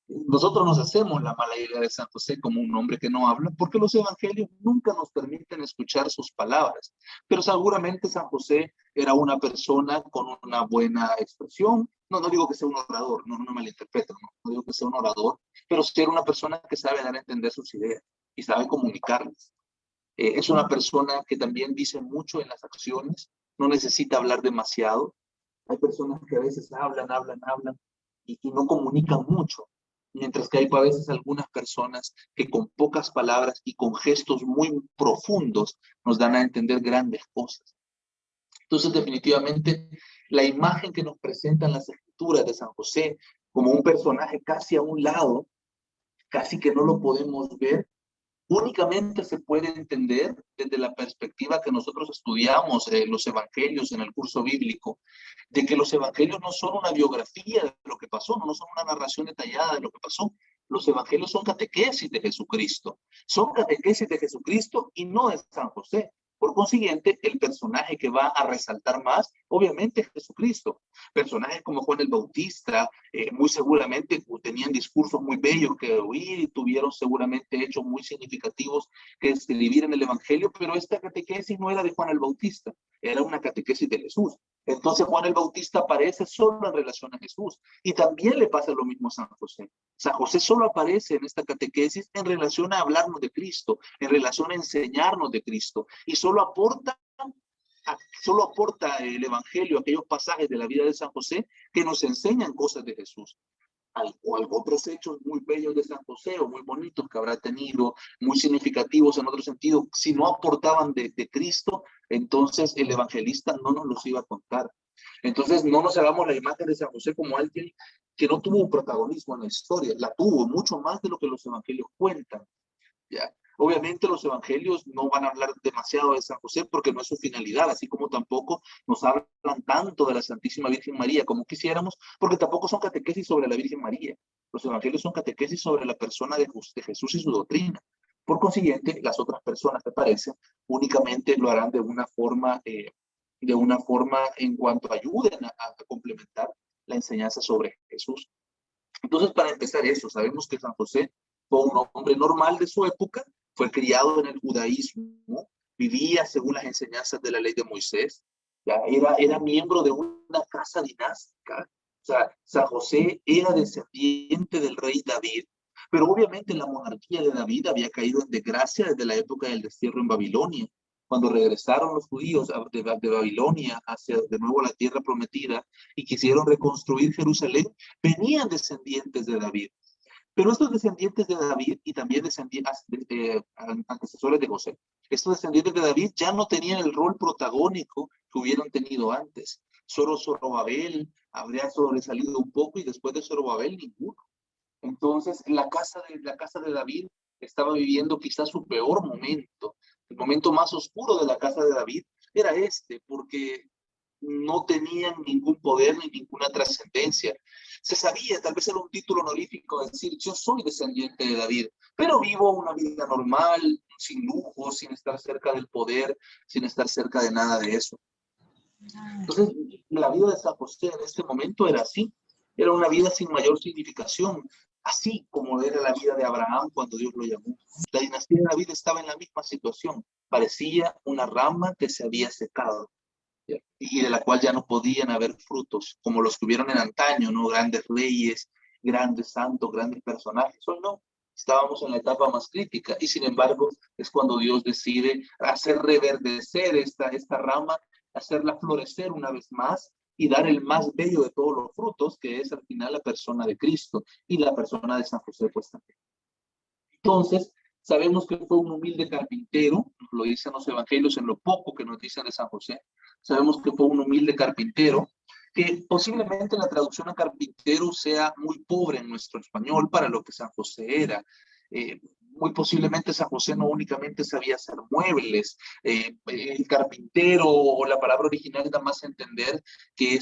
nosotros nos hacemos la mala idea de San José como un hombre que no habla, porque los evangelios nunca nos permiten escuchar sus palabras. Pero seguramente San José era una persona con una buena expresión. No digo que sea un orador, no malinterpreto, no digo que sea un orador, pero sí era una persona que sabe dar a entender sus ideas y sabe comunicarlas. Es una persona que también dice mucho en las acciones, no necesita hablar demasiado. Hay personas que a veces hablan y no comunican mucho, mientras que hay a veces algunas personas que con pocas palabras y con gestos muy profundos nos dan a entender grandes cosas. Entonces, definitivamente, la imagen que nos presentan las escrituras de San José como un personaje casi a un lado, casi que no lo podemos ver, únicamente se puede entender desde la perspectiva que nosotros estudiamos los evangelios en el curso bíblico, de que los evangelios no son una biografía de lo que pasó, no son una narración detallada de lo que pasó, Los evangelios son catequesis de Jesucristo. Son catequesis de Jesucristo y no de San José. Por consiguiente, el personaje que va a resaltar más, obviamente, es Jesucristo. Personajes como Juan el Bautista, muy seguramente tenían discursos muy bellos que oír y tuvieron seguramente hechos muy significativos que escribir en el Evangelio, pero esta catequesis no era de Juan el Bautista, era una catequesis de Jesús. Entonces Juan el Bautista aparece solo en relación a Jesús. Y también le pasa lo mismo a San José. San José solo aparece en esta catequesis en relación a hablarnos de Cristo, en relación a enseñarnos de Cristo. Y solo aporta el Evangelio, aquellos pasajes de la vida de San José que nos enseñan cosas de Jesús. O otros hechos muy bellos de San José o muy bonitos que habrá tenido, muy significativos en otro sentido, si no aportaban de Cristo, entonces el evangelista no nos los iba a contar. Entonces no nos hagamos la imagen de San José como alguien que no tuvo un protagonismo en la historia, la tuvo mucho más de lo que los evangelios cuentan. ¿Ya? Obviamente los evangelios no van a hablar demasiado de San José porque no es su finalidad, así como tampoco nos hablan tanto de la Santísima Virgen María como quisiéramos, porque tampoco son catequesis sobre la Virgen María. Los evangelios son catequesis sobre la persona de Jesús y su doctrina. Por consiguiente, las otras personas, te parece, únicamente lo harán de una forma en cuanto ayuden a complementar la enseñanza sobre Jesús. Entonces, para empezar eso, sabemos que San José fue un hombre normal de su época, fue criado en el judaísmo, vivía según las enseñanzas de la ley de Moisés, ya era miembro de una casa dinástica. O sea, San José era descendiente del rey David, pero obviamente la monarquía de David había caído en desgracia desde la época del destierro en Babilonia. Cuando regresaron los judíos de Babilonia hacia de nuevo la tierra prometida y quisieron reconstruir Jerusalén, venían descendientes de David. Pero estos descendientes de David y también antecesores de José, estos descendientes de David ya no tenían el rol protagónico que hubieran tenido antes. Solo Zorobabel habría sobresalido un poco y después de Zorobabel ninguno. Entonces la casa de David estaba viviendo quizás su peor momento. El momento más oscuro de la casa de David era porque no tenían ningún poder ni ninguna trascendencia. Se sabía, tal vez era un título honorífico, decir, yo soy descendiente de David, pero vivo una vida normal, sin lujos, sin estar cerca del poder, sin estar cerca de nada de eso. Entonces, la vida de San José en este momento era así, era una vida sin mayor significación, así como era la vida de Abraham cuando Dios lo llamó. La dinastía de David estaba en la misma situación, parecía una rama que se había secado y de la cual ya no podían haber frutos, como los que hubieron en antaño, ¿no? Grandes reyes, grandes santos, grandes personajes. Hoy no, estábamos en la etapa más crítica y sin embargo es cuando Dios decide hacer reverdecer esta rama, hacerla florecer una vez más y dar el más bello de todos los frutos, que es al final la persona de Cristo y la persona de San José, pues también. Entonces, sabemos que fue un humilde carpintero, lo dicen los evangelios en lo poco que nos dicen de San José. Sabemos que fue un humilde carpintero, que posiblemente la traducción a carpintero sea muy pobre en nuestro español para lo que San José era. Muy posiblemente San José no únicamente sabía hacer muebles, el carpintero o la palabra original da más a entender que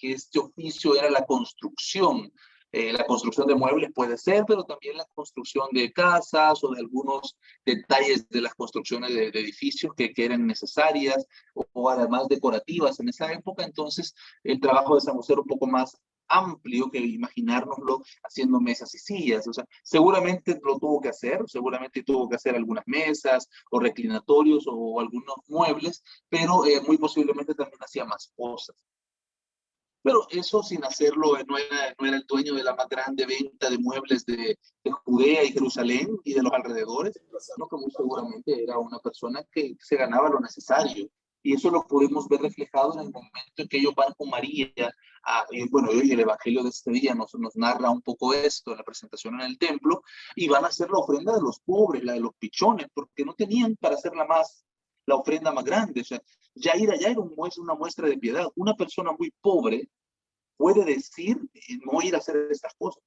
este oficio era la construcción de muebles puede ser, pero también la construcción de casas o de algunos detalles de las construcciones de edificios que eran necesarias o además decorativas en esa época. Entonces, el trabajo de San José era un poco más amplio que imaginárnoslo haciendo mesas y sillas. O sea, seguramente lo tuvo que hacer, seguramente tuvo que hacer algunas mesas o reclinatorios o algunos muebles, pero muy posiblemente también hacía más cosas. Pero eso sin hacerlo, no era el dueño de la más grande venta de muebles de Judea y Jerusalén y de los alrededores, sino que muy seguramente era una persona que se ganaba lo necesario. Y eso lo podemos ver reflejado en el momento en que ellos van con María. Y bueno, hoy el Evangelio de este día nos narra un poco esto en la presentación en el templo, y van a hacer la ofrenda de los pobres, la de los pichones, porque no tenían para hacer la ofrenda más grande. O sea, ya ir allá era una muestra de piedad. Una persona muy pobre puede decir no ir a hacer estas cosas.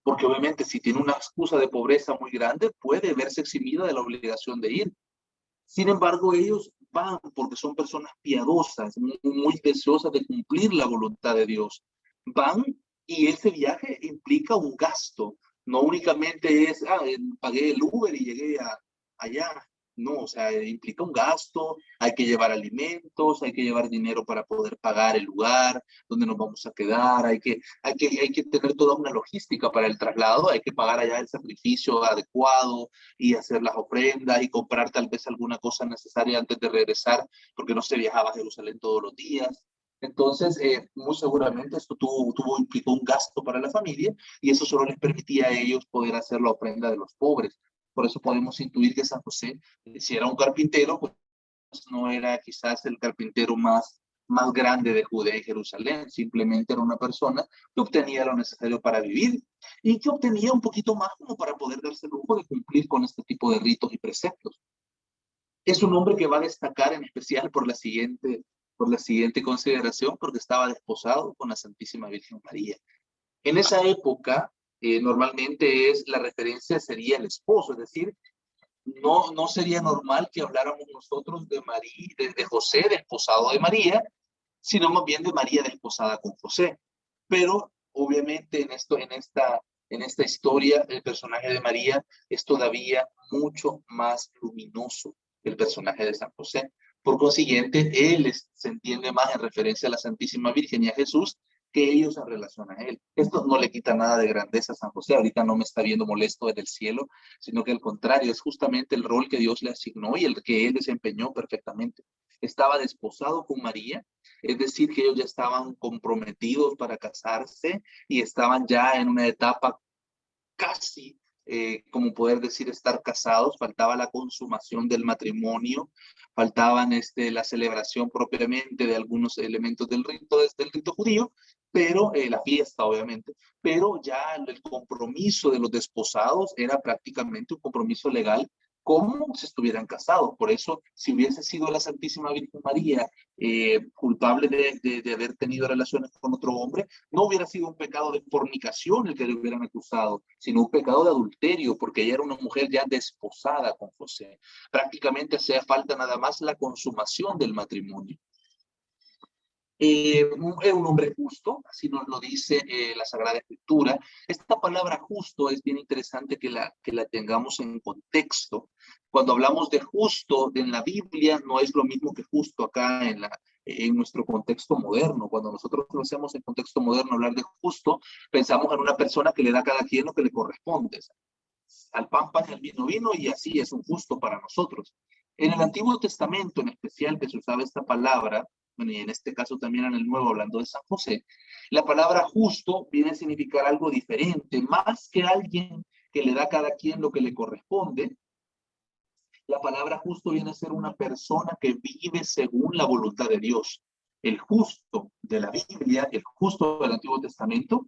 Porque obviamente si tiene una excusa de pobreza muy grande, puede verse eximida de la obligación de ir. Sin embargo, ellos van porque son personas piadosas, muy deseosas de cumplir la voluntad de Dios. Van Y ese viaje implica un gasto. No únicamente es, pagué el Uber y llegué allá. No, o sea, implica un gasto, hay que llevar alimentos, hay que llevar dinero para poder pagar el lugar donde nos vamos a quedar, hay que tener toda una logística para el traslado, hay que pagar allá el sacrificio adecuado y hacer las ofrendas y comprar tal vez alguna cosa necesaria antes de regresar, porque no se viajaba a Jerusalén todos los días. Entonces, muy seguramente esto implicó un gasto para la familia y eso solo les permitía a ellos poder hacer la ofrenda de los pobres. Por eso podemos intuir que San José, si era un carpintero, pues no era quizás el carpintero más grande de Judea y Jerusalén, simplemente era una persona que obtenía lo necesario para vivir y que obtenía un poquito más como para poder darse el lujo de cumplir con este tipo de ritos y preceptos. Es un hombre que va a destacar en especial por la siguiente consideración, porque estaba desposado con la Santísima Virgen María. En esa época, normalmente la referencia sería el esposo, es decir, no sería normal que habláramos nosotros de María, de José desposado de María, sino más bien de María desposada con José. Pero obviamente en esta historia, el personaje de María es todavía mucho más luminoso que el personaje de San José. Por consiguiente, se entiende más en referencia a la Santísima Virgen y a Jesús que ellos en relación a él. Esto no le quita nada de grandeza a San José. Ahorita no me está viendo molesto desde el cielo, sino que al contrario, es justamente el rol que Dios le asignó y el que él desempeñó perfectamente. Estaba desposado con María, es decir, que ellos ya estaban comprometidos para casarse y estaban ya en una etapa casi, como poder decir, estar casados. Faltaba la consumación del matrimonio, faltaban la celebración propiamente de algunos elementos del rito judío, pero la fiesta, obviamente, pero ya el compromiso de los desposados era prácticamente un compromiso legal como si estuvieran casados. Por eso, si hubiese sido la Santísima Virgen María culpable de haber tenido relaciones con otro hombre, no hubiera sido un pecado de fornicación el que le hubieran acusado, sino un pecado de adulterio, porque ella era una mujer ya desposada con José. Prácticamente hacía falta nada más la consumación del matrimonio. Era un hombre justo, así nos lo dice la Sagrada Escritura. Esta palabra justo es bien interesante que la tengamos en contexto. Cuando hablamos de justo en la Biblia, no es lo mismo que justo acá en nuestro contexto moderno. Cuando nosotros lo hacemos en contexto moderno, hablar de justo, pensamos en una persona que le da a cada quien lo que le corresponde. Al pan, pan, y al vino, vino, y así es un justo para nosotros. En el Antiguo Testamento, en especial, que se usaba esta palabra, bueno, y en este caso también en el Nuevo, hablando de San José, la palabra justo viene a significar algo diferente, más que alguien que le da a cada quien lo que le corresponde. La palabra justo viene a ser una persona que vive según la voluntad de Dios. El justo de la Biblia, el justo del Antiguo Testamento,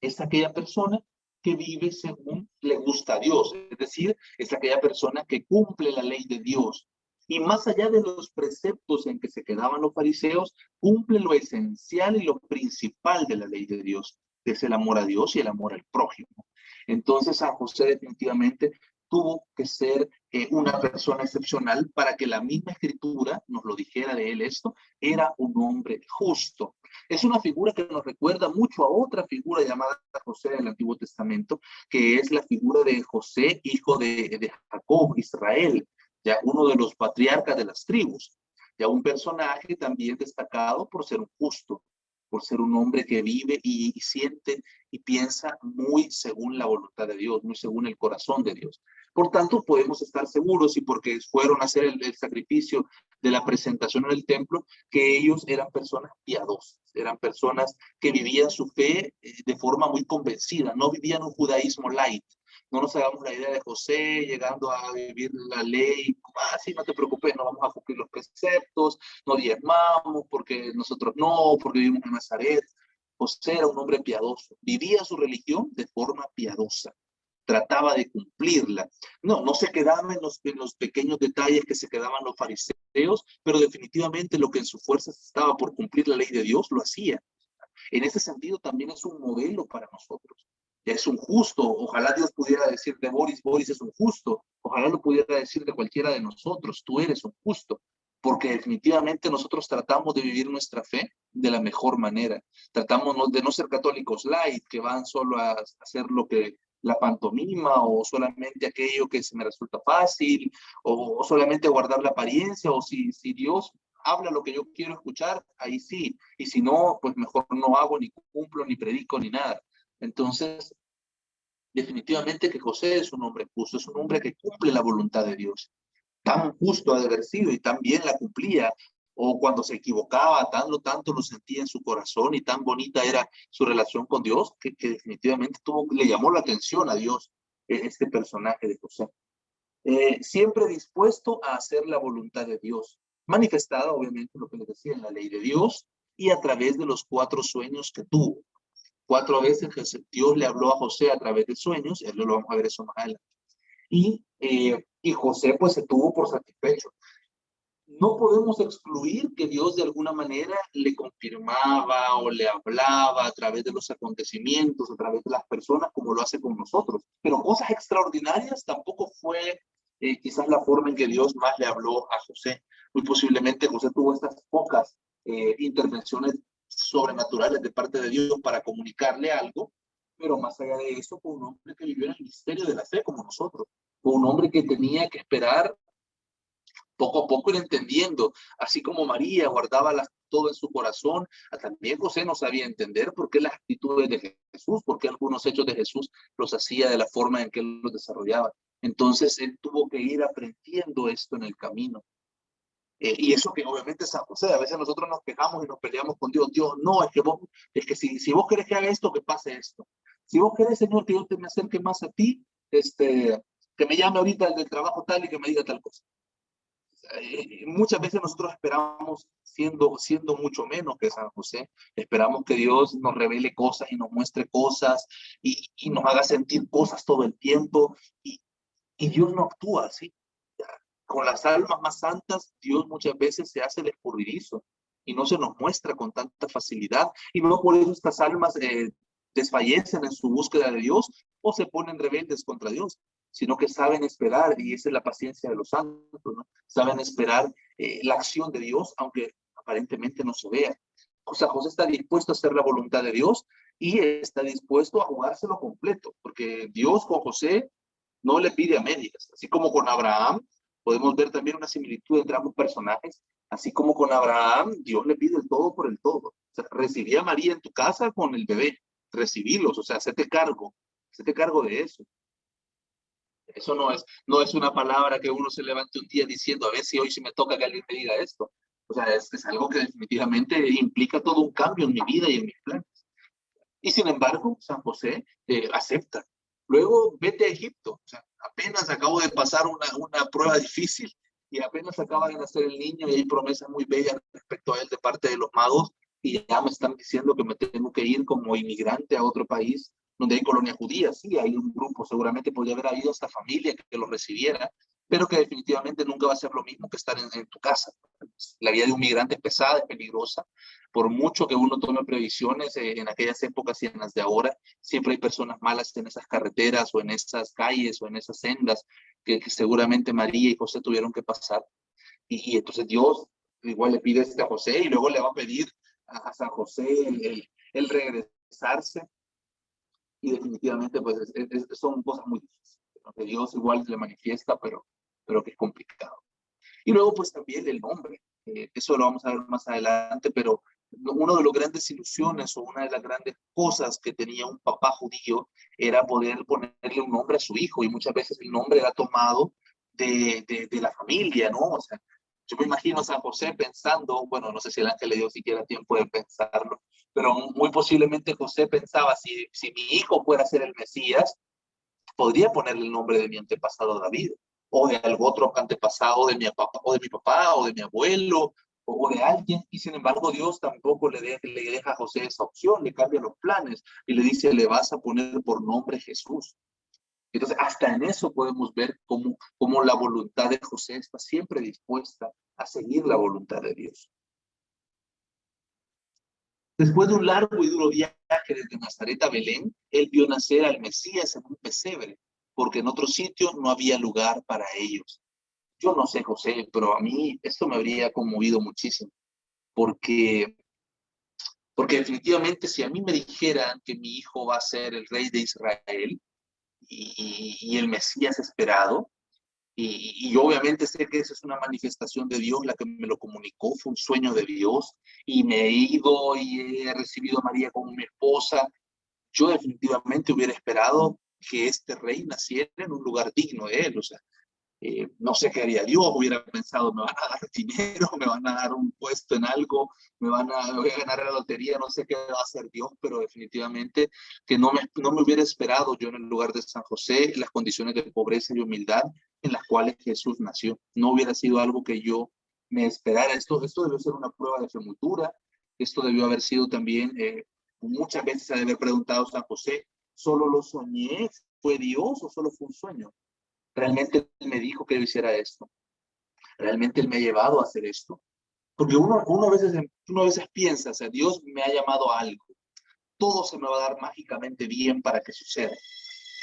es aquella persona que vive según le gusta a Dios, es decir, es aquella persona que cumple la ley de Dios. Y más allá de los preceptos en que se quedaban los fariseos, cumple lo esencial y lo principal de la ley de Dios, que es el amor a Dios y el amor al prójimo. Entonces, San José definitivamente tuvo que ser una persona excepcional para que la misma escritura nos lo dijera de él esto, era un hombre justo. Es una figura que nos recuerda mucho a otra figura llamada José del Antiguo Testamento, que es la figura de José, hijo de Jacob, Israel, ya uno de los patriarcas de las tribus, ya un personaje también destacado por ser un justo, por ser un hombre que vive y siente y piensa muy según la voluntad de Dios, muy según el corazón de Dios. Por tanto, podemos estar seguros, y porque fueron a hacer el sacrificio de la presentación en el templo, que ellos eran personas piadosas, eran personas que vivían su fe de forma muy convencida, no vivían un judaísmo light. No nos hagamos la idea de José llegando a vivir la ley, sí, no te preocupes, no vamos a cumplir los preceptos, no diezmamos porque nosotros no, porque vivimos en Nazaret. José era un hombre piadoso, vivía su religión de forma piadosa, trataba de cumplirla. No se quedaba en los pequeños detalles que se quedaban los fariseos, pero definitivamente lo que en sus fuerzas estaba por cumplir la ley de Dios, lo hacía. En ese sentido también es un modelo para nosotros. Es un justo. Ojalá Dios pudiera decir de Boris, Boris es un justo. Ojalá lo pudiera decir de cualquiera de nosotros, tú eres un justo. porque definitivamente nosotros tratamos de vivir nuestra fe de la mejor manera. Tratamos de no ser católicos light, que van solo a hacer lo que la pantomima, o solamente aquello que se me resulta fácil, o solamente guardar la apariencia, o si Dios habla lo que yo quiero escuchar, ahí sí, y si no, pues mejor no hago, ni cumplo, ni predico, ni nada. Entonces, definitivamente que José es un hombre justo, es un hombre que cumple la voluntad de Dios. Tan justo ha de haber sido y tan bien la cumplía, o cuando se equivocaba, tanto lo sentía en su corazón y tan bonita era su relación con Dios, que definitivamente le llamó la atención a Dios este personaje de José. Siempre dispuesto a hacer la voluntad de Dios, manifestada obviamente lo que les decía en la ley de Dios y a través de los 4 sueños que tuvo. 4 veces Dios le habló a José a través de sueños, lo vamos a ver eso más adelante. Y José pues se tuvo por satisfecho. No podemos excluir que Dios de alguna manera le confirmaba o le hablaba a través de los acontecimientos, a través de las personas, como lo hace con nosotros. Pero cosas extraordinarias tampoco fue quizás la forma en que Dios más le habló a José. Muy posiblemente José tuvo estas pocas intervenciones sobrenaturales de parte de Dios para comunicarle algo, pero más allá de eso fue un hombre que vivió en el misterio de la fe como nosotros. Fue un hombre que tenía que esperar poco a poco ir entendiendo, así como María guardaba todo en su corazón, también José no sabía entender por qué las actitudes de Jesús, por qué algunos hechos de Jesús los hacía de la forma en que él los desarrollaba. Entonces él tuvo que ir aprendiendo esto en el camino. Y eso que obviamente es San José, a veces nosotros nos quejamos y nos peleamos con Dios. Dios, no, es que si vos querés que haga esto, que pase esto. Si vos querés, Señor, que yo me acerque más a ti, que me llame ahorita el del trabajo tal y que me diga tal cosa. Muchas veces nosotros esperamos, siendo mucho menos que San José, esperamos que Dios nos revele cosas y nos muestre cosas y nos haga sentir cosas todo el tiempo, y Dios no actúa así. Con las almas más santas, Dios muchas veces se hace el escurridizo y no se nos muestra con tanta facilidad, y no por eso estas almas desfallecen en su búsqueda de Dios o se ponen rebeldes contra Dios, sino que saben esperar, y esa es la paciencia de los santos, ¿no? Saben esperar la acción de Dios, aunque aparentemente no se vea. O sea, José está dispuesto a hacer la voluntad de Dios y está dispuesto a jugárselo completo, porque Dios con José no le pide a medias, así como con Abraham. Podemos ver también una similitud entre ambos personajes. Así como con Abraham, Dios le pide el todo por el todo. O sea, recibí a María en tu casa con el bebé, recibilos, o sea, hacete cargo de eso. Eso no es una palabra que uno se levante un día diciendo, a ver si hoy sí me toca que alguien me diga esto. O sea, es algo que definitivamente implica todo un cambio en mi vida y en mis planes. Y sin embargo, San José acepta. Luego vete a Egipto. O sea, apenas acabo de pasar una prueba difícil y apenas acaba de nacer el niño y hay promesas muy bellas respecto a él de parte de los magos, y ya me están diciendo que me tengo que ir como inmigrante a otro país donde hay colonia judía. Sí, hay un grupo, seguramente podría haber habido esta familia que lo recibiera, pero que definitivamente nunca va a ser lo mismo que estar en tu casa. La vida de un migrante es pesada, es peligrosa. Por mucho que uno tome previsiones en aquellas épocas y en las de ahora, siempre hay personas malas en esas carreteras o en esas calles o en esas sendas que seguramente María y José tuvieron que pasar. Y entonces Dios igual le pide a José y luego le va a pedir a San José el regresarse, y definitivamente pues son cosas muy difíciles, ¿no? Que Dios igual le manifiesta, pero que es complicado. Y luego pues también el nombre, eso lo vamos a ver más adelante, pero una de las grandes ilusiones o una de las grandes cosas que tenía un papá judío era poder ponerle un nombre a su hijo, y muchas veces el nombre era tomado de la familia, ¿no? O sea, yo me imagino a San José pensando, bueno, no sé si el ángel le dio siquiera tiempo de pensarlo, pero muy posiblemente José pensaba, si mi hijo fuera a ser el Mesías, podría ponerle el nombre de mi antepasado David, o de algún otro antepasado de mi papá, o de mi abuelo, o de alguien, y sin embargo Dios tampoco le deja a José esa opción, le cambia los planes, y le dice, le vas a poner por nombre Jesús. Entonces, hasta en eso podemos ver cómo la voluntad de José está siempre dispuesta a seguir la voluntad de Dios. Después de un largo y duro viaje desde Nazaret a Belén, él vio nacer al Mesías en un pesebre, porque en otro sitio no había lugar para ellos. Yo no sé, José, pero a mí esto me habría conmovido muchísimo, porque, porque definitivamente si a mí me dijeran que mi hijo va a ser el rey de Israel y el Mesías esperado, y yo obviamente sé que esa es una manifestación de Dios, la que me lo comunicó, fue un sueño de Dios, y me he ido y he recibido a María como mi esposa. Yo definitivamente hubiera esperado que este rey naciera en un lugar digno de él, o sea, no sé qué haría Dios, hubiera pensado, me van a dar dinero, me van a dar un puesto en algo, me voy a ganar la lotería, no sé qué va a hacer Dios, pero definitivamente que no me hubiera esperado yo en el lugar de San José, las condiciones de pobreza y humildad en las cuales Jesús nació. No hubiera sido algo que yo me esperara. Esto debió ser una prueba de fe muy dura, esto debió haber sido también, muchas veces se debe haber preguntado San José, ¿solo lo soñé? ¿Fue Dios o solo fue un sueño? Realmente él me dijo que yo hiciera esto. Realmente él me ha llevado a hacer esto. Porque uno a veces piensa, o sea, Dios me ha llamado a algo. Todo se me va a dar mágicamente bien para que suceda.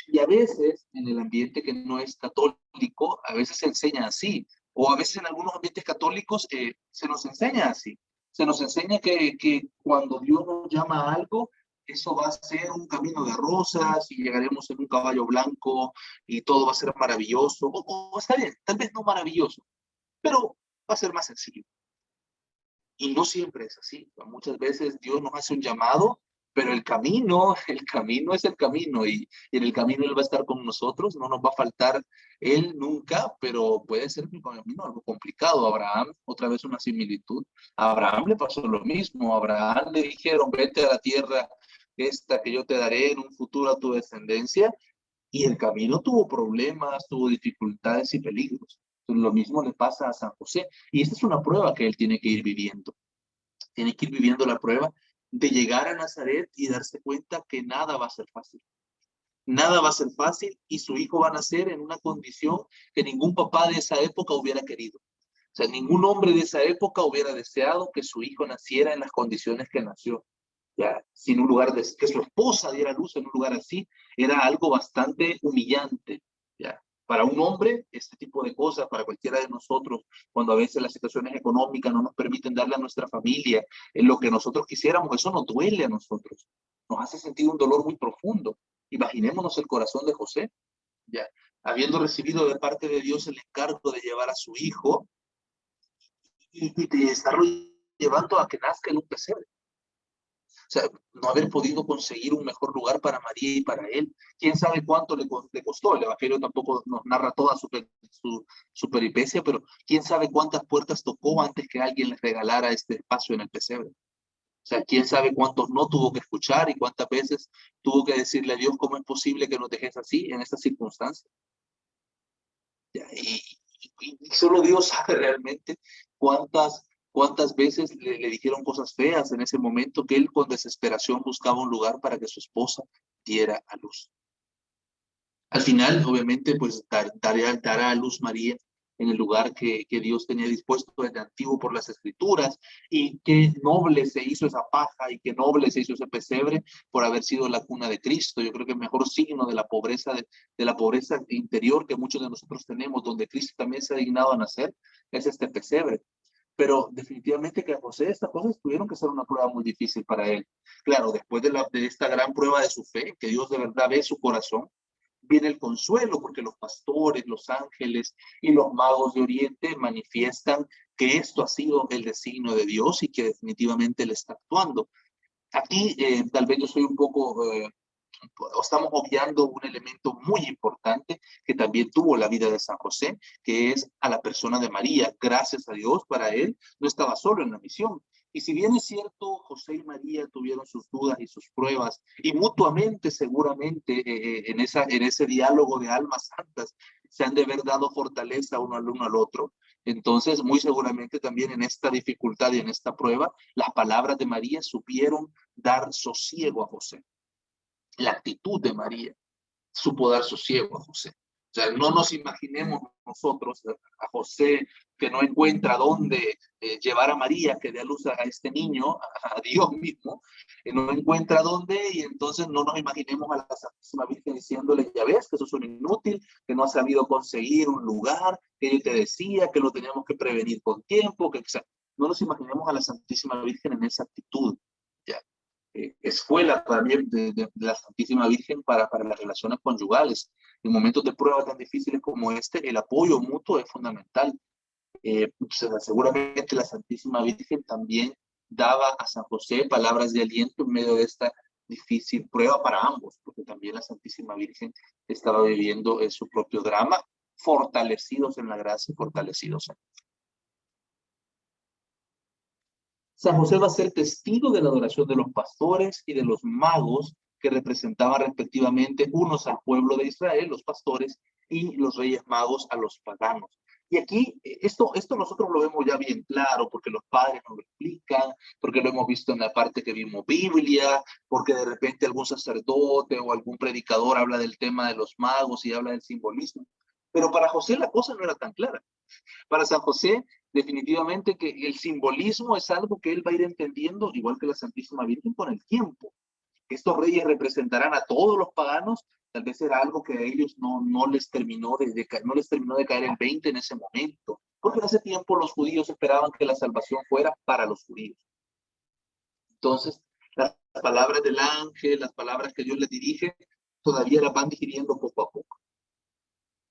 Y a veces, en el ambiente que no es católico, a veces se enseña así. O a veces en algunos ambientes católicos se nos enseña así. Se nos enseña que cuando Dios nos llama a algo, eso va a ser un camino de rosas y llegaremos en un caballo blanco y todo va a ser maravilloso. O está bien, tal vez no maravilloso, pero va a ser más sencillo. Y no siempre es así. Muchas veces Dios nos hace un llamado, pero el camino es el camino y en el camino Él va a estar con nosotros, no nos va a faltar Él nunca, pero puede ser que el camino algo complicado. Abraham, otra vez una similitud, a Abraham le pasó lo mismo, a Abraham le dijeron, vete a la tierra esta que yo te daré en un futuro a tu descendencia, y el camino tuvo problemas, tuvo dificultades y peligros. Entonces, lo mismo le pasa a San José. Y esta es una prueba que él tiene que ir viviendo. Tiene que ir viviendo la prueba de llegar a Nazaret y darse cuenta que nada va a ser fácil. Nada va a ser fácil y su hijo va a nacer en una condición que ningún papá de esa época hubiera querido. O sea, ningún hombre de esa época hubiera deseado que su hijo naciera en las condiciones que nació. Ya, sin un lugar de que su esposa diera luz en un lugar así, era algo bastante humillante. Ya, para un hombre, este tipo de cosas, para cualquiera de nosotros, cuando a veces las situaciones económicas no nos permiten darle a nuestra familia en lo que nosotros quisiéramos, eso nos duele a nosotros, nos hace sentir un dolor muy profundo. Imaginémonos el corazón de José, ya, habiendo recibido de parte de Dios el encargo de llevar a su hijo y de estarlo llevando a que nazca en un pesebre. O sea, no haber podido conseguir un mejor lugar para María y para él. ¿Quién sabe cuánto le costó? El Evangelio tampoco nos narra toda su peripecia, pero ¿quién sabe cuántas puertas tocó antes que alguien les regalara este espacio en el pesebre? O sea, quién sabe cuántos no tuvo que escuchar y cuántas veces tuvo que decirle a Dios cómo es posible que nos dejes así en estas circunstancias. Y, y solo Dios sabe realmente cuántas veces le dijeron cosas feas en ese momento que él con desesperación buscaba un lugar para que su esposa diera a luz. Al final, obviamente, pues dará a luz María en el lugar que Dios tenía dispuesto desde antiguo por las escrituras, y qué noble se hizo esa paja y qué noble se hizo ese pesebre por haber sido la cuna de Cristo. Yo creo que el mejor signo de la pobreza interior que muchos de nosotros tenemos, donde Cristo también se ha dignado a nacer, es este pesebre. Pero definitivamente que a José estas cosas tuvieron que ser una prueba muy difícil para él. Claro, después de esta gran prueba de su fe, que Dios de verdad ve su corazón, viene el consuelo, porque los pastores, los ángeles y los magos de Oriente manifiestan que esto ha sido el designio de Dios y que definitivamente Él está actuando. Aquí tal vez yo soy un poco, o estamos obviando un elemento muy importante que también tuvo la vida de San José, que es a la persona de María. Gracias a Dios, para él no estaba solo en la misión. Y si bien es cierto, José y María tuvieron sus dudas y sus pruebas, y mutuamente seguramente en ese diálogo de almas santas se han de haber dado fortaleza uno al otro. Entonces, muy seguramente también en esta dificultad y en esta prueba, las palabras de María supieron dar sosiego a José. La actitud de María supo dar sosiego a José. O sea, no nos imaginemos nosotros a José que no encuentra dónde llevar a María, que dé a luz a este niño, a Dios mismo, no encuentra dónde, y entonces no nos imaginemos a la Santísima Virgen diciéndole, ya ves, que eso es un inútil, que no has sabido conseguir un lugar, que yo te decía que lo teníamos que prevenir con tiempo, que, o sea, no nos imaginemos a la Santísima Virgen en esa actitud, ¿ya? Escuela también de la Santísima Virgen para las relaciones conyugales. En momentos de prueba tan difíciles como este, el apoyo mutuo es fundamental. Seguramente la Santísima Virgen también daba a San José palabras de aliento en medio de esta difícil prueba para ambos, porque también la Santísima Virgen estaba viviendo su propio drama, fortalecidos en la gracia y fortalecidos en. San José va a ser testigo de la adoración de los pastores y de los magos que representaban respectivamente unos al pueblo de Israel, los pastores, y los reyes magos a los paganos. Y aquí esto nosotros lo vemos ya bien claro, porque los padres nos lo explican, porque lo hemos visto en la parte que vimos Biblia, porque de repente algún sacerdote o algún predicador habla del tema de los magos y habla del simbolismo. Pero para José la cosa no era tan clara. Para San José, definitivamente que el simbolismo es algo que él va a ir entendiendo, igual que la Santísima Virgen, con el tiempo. Estos reyes representarán a todos los paganos, tal vez era algo que a ellos no les terminó de caer el 20 en ese momento, porque en ese tiempo los judíos esperaban que la salvación fuera para los judíos. Entonces, las palabras del ángel, las palabras que Dios les dirige, todavía las van digiriendo poco a poco.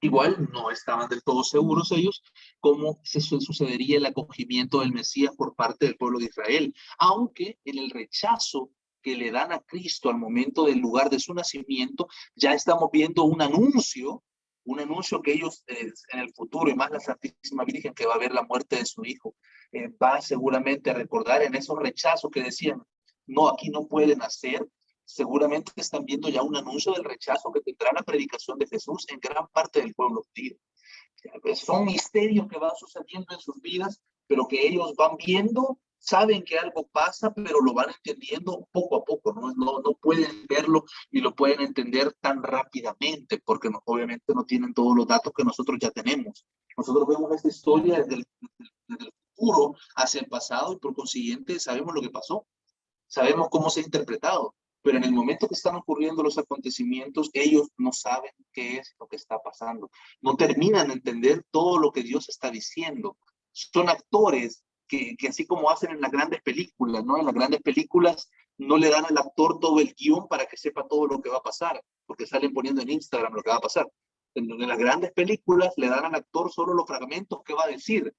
Igual no estaban del todo seguros ellos cómo se sucedería el acogimiento del Mesías por parte del pueblo de Israel, aunque en el rechazo que le dan a Cristo al momento del lugar de su nacimiento, ya estamos viendo un anuncio que ellos en el futuro, y más la Santísima Virgen que va a ver la muerte de su hijo, va seguramente a recordar en esos rechazos que decían, no, aquí no pueden hacer. Seguramente están viendo ya un anuncio del rechazo que tendrá la predicación de Jesús en gran parte del pueblo judío. Son misterios que van sucediendo en sus vidas, pero que ellos van viendo, saben que algo pasa, pero lo van entendiendo poco a poco, no pueden verlo y lo pueden entender tan rápidamente, porque obviamente no tienen todos los datos que nosotros ya tenemos. Nosotros vemos esta historia desde el futuro hacia el pasado y por consiguiente sabemos lo que pasó, sabemos cómo se ha interpretado. Pero en el momento que están ocurriendo los acontecimientos, ellos no saben qué es lo que está pasando. No terminan de entender todo lo que Dios está diciendo. Son actores que así como hacen en las grandes películas, ¿no? En las grandes películas no le dan al actor todo el guión para que sepa todo lo que va a pasar, porque salen poniendo en Instagram lo que va a pasar. En las grandes películas le dan al actor solo los fragmentos que va a decir.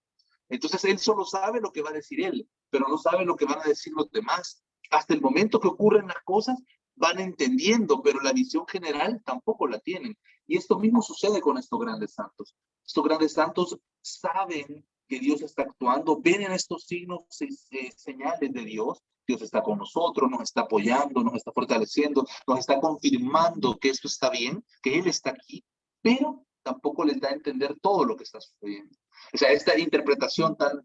Entonces él solo sabe lo que va a decir él, pero no sabe lo que van a decir los demás. Hasta el momento que ocurren las cosas, van entendiendo, pero la visión general tampoco la tienen. Y esto mismo sucede con estos grandes santos. Estos grandes santos saben que Dios está actuando, ven en estos signos señales de Dios. Dios está con nosotros, nos está apoyando, nos está fortaleciendo, nos está confirmando que esto está bien, que Él está aquí, pero tampoco les da a entender todo lo que está sucediendo. O sea, esta interpretación tan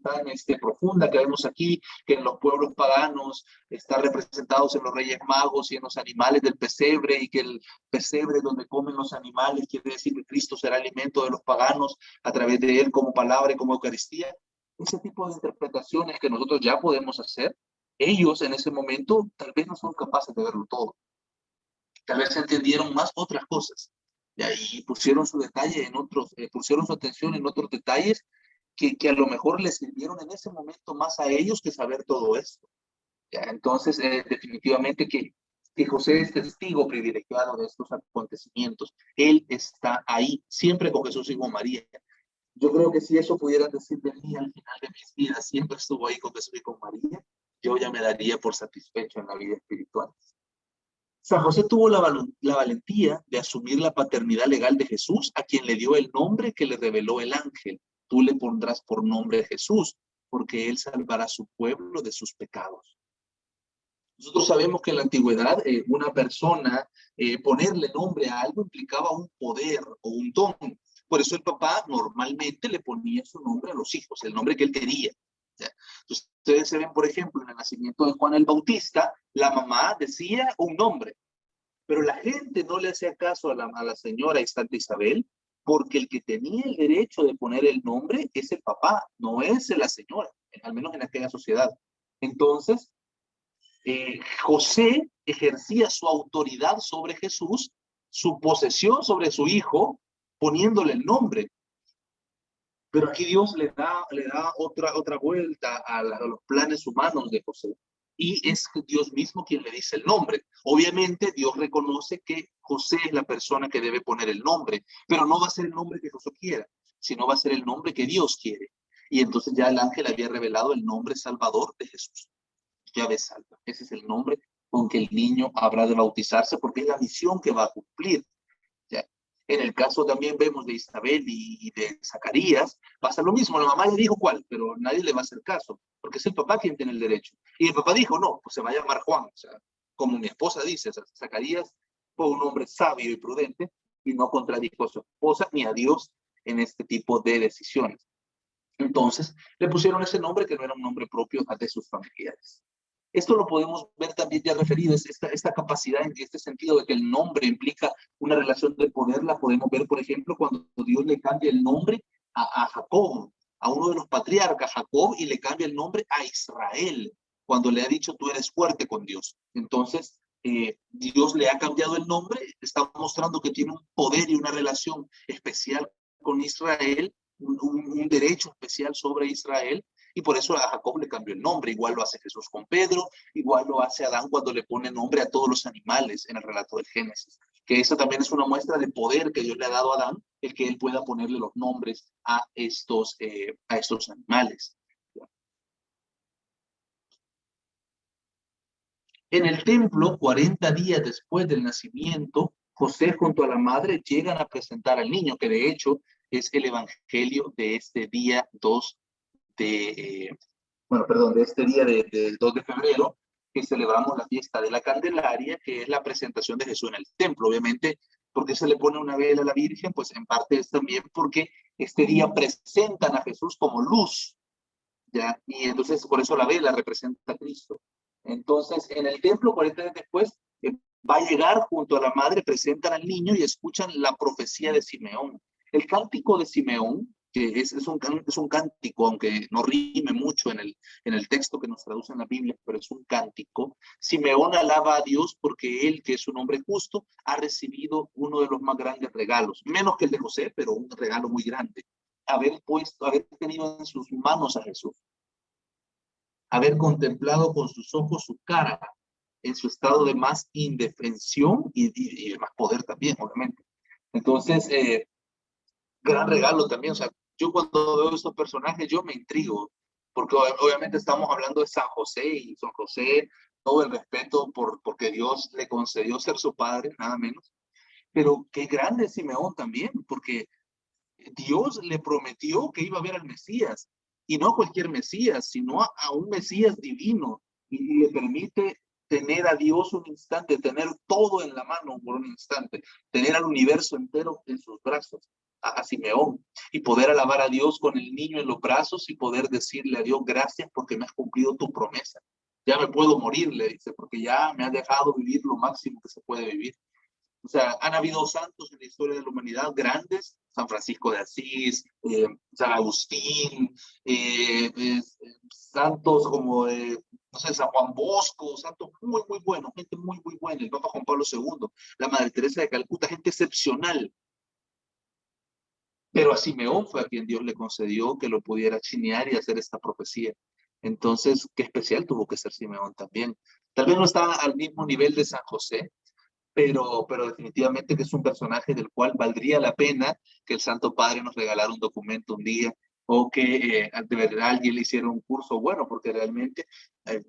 profunda que vemos aquí, que en los pueblos paganos están representados en los reyes magos y en los animales del pesebre, y que el pesebre donde comen los animales quiere decir que Cristo será alimento de los paganos a través de él como palabra y como Eucaristía. Ese tipo de interpretaciones que nosotros ya podemos hacer, ellos en ese momento tal vez no son capaces de verlo todo. Tal vez entendieron más otras cosas. Y ahí pusieron su detalle en otros, pusieron su atención en otros detalles que a lo mejor les sirvieron en ese momento más a ellos que saber todo esto. ¿Ya? Entonces, definitivamente que José es testigo privilegiado de estos acontecimientos. Él está ahí, siempre con Jesús y con María. Yo creo que si eso pudieran decir de mí al final de mis vidas, siempre estuvo ahí con Jesús y con María, yo ya me daría por satisfecho en la vida espiritual. San José tuvo la valentía de asumir la paternidad legal de Jesús, a quien le dio el nombre que le reveló el ángel. Tú le pondrás por nombre Jesús, porque él salvará a su pueblo de sus pecados. Nosotros sabemos que en la antigüedad una persona, ponerle nombre a algo implicaba un poder o un don. Por eso el papá normalmente le ponía su nombre a los hijos, el nombre que él quería. ¿Ya? Entonces, ustedes se ven, por ejemplo, en el nacimiento de Juan el Bautista, la mamá decía un nombre, pero la gente no le hacía caso a la señora Santa Isabel, porque el que tenía el derecho de poner el nombre es el papá, no es la señora, al menos en aquella sociedad. Entonces, José ejercía su autoridad sobre Jesús, su posesión sobre su hijo, poniéndole el nombre. Pero aquí Dios le da otra vuelta a los planes humanos de José. Y es Dios mismo quien le dice el nombre. Obviamente Dios reconoce que José es la persona que debe poner el nombre, pero no va a ser el nombre que José quiera, sino va a ser el nombre que Dios quiere. Y entonces ya el ángel había revelado el nombre salvador de Jesús. Llave salva. Ese es el nombre con que el niño habrá de bautizarse, porque es la misión que va a cumplir. ¿Ya? En el caso también vemos de Isabel y de Zacarías, pasa lo mismo. La mamá le dijo cuál, pero nadie le va a hacer caso, porque es el papá quien tiene el derecho. Y el papá dijo, no, pues se va a llamar Juan. O sea, como mi esposa dice, Zacarías fue un hombre sabio y prudente y no contradijo a su esposa ni a Dios en este tipo de decisiones. Entonces, le pusieron ese nombre que no era un nombre propio de sus familiares. Esto lo podemos ver también ya referido, esta capacidad en este sentido de que el nombre implica una relación de poder, la podemos ver, por ejemplo, cuando Dios le cambia el nombre a Jacob, a uno de los patriarcas, Jacob, y le cambia el nombre a Israel, cuando le ha dicho, tú eres fuerte con Dios. Entonces, Dios le ha cambiado el nombre, está mostrando que tiene un poder y una relación especial con Israel, un derecho especial sobre Israel, y por eso a Jacob le cambió el nombre. Igual lo hace Jesús con Pedro, igual lo hace Adán cuando le pone nombre a todos los animales en el relato del Génesis. Que eso también es una muestra de poder que Dios le ha dado a Adán, el que él pueda ponerle los nombres a estos animales. En el templo, 40 días después del nacimiento, José junto a la madre llegan a presentar al niño, que de hecho es el evangelio de este día 2 de este día del 2 de febrero, que celebramos la fiesta de la Candelaria, que es la presentación de Jesús en el templo. Obviamente, porque se le pone una vela a la Virgen, pues en parte es también porque este día presentan a Jesús como luz, ¿ya? Y entonces por eso la vela representa a Cristo. Entonces, en el templo, 40 días después, va a llegar junto a la madre, presentan al niño y escuchan la profecía de Simeón. El cántico de Simeón, que es un cántico, aunque no rime mucho en el texto que nos traduce en la Biblia, pero es un cántico. Simeón alaba a Dios porque él, que es un hombre justo, ha recibido uno de los más grandes regalos, menos que el de José, pero un regalo muy grande. Haber tenido en sus manos a Jesús, haber contemplado con sus ojos su cara en su estado de más indefensión y de más poder también, obviamente. Entonces, gran regalo también. O sea, yo cuando veo estos personajes, yo me intrigo, porque obviamente estamos hablando de San José y San José, todo el respeto porque Dios le concedió ser su padre, nada menos. Pero qué grande es Simeón también, porque Dios le prometió que iba a ver al Mesías, y no cualquier Mesías, sino a un Mesías divino, y le permite tener a Dios un instante, tener todo en la mano por un instante, tener al universo entero en sus brazos, a Simeón, y poder alabar a Dios con el niño en los brazos y poder decirle a Dios, gracias porque me has cumplido tu promesa. Ya me puedo morir, le dice, porque ya me has dejado vivir lo máximo que se puede vivir. O sea, han habido santos en la historia de la humanidad grandes, San Francisco de Asís, San Agustín, santos como, no sé, San Juan Bosco, santos muy, muy buenos, gente muy, muy buena, el Papa Juan Pablo II, la Madre Teresa de Calcuta, gente excepcional. Pero a Simeón fue a quien Dios le concedió que lo pudiera chinear y hacer esta profecía. Entonces, qué especial tuvo que ser Simeón también. Tal vez no estaba al mismo nivel de San José, pero definitivamente que es un personaje del cual valdría la pena que el Santo Padre nos regalara un documento un día o que de verdad alguien le hiciera un curso bueno, porque realmente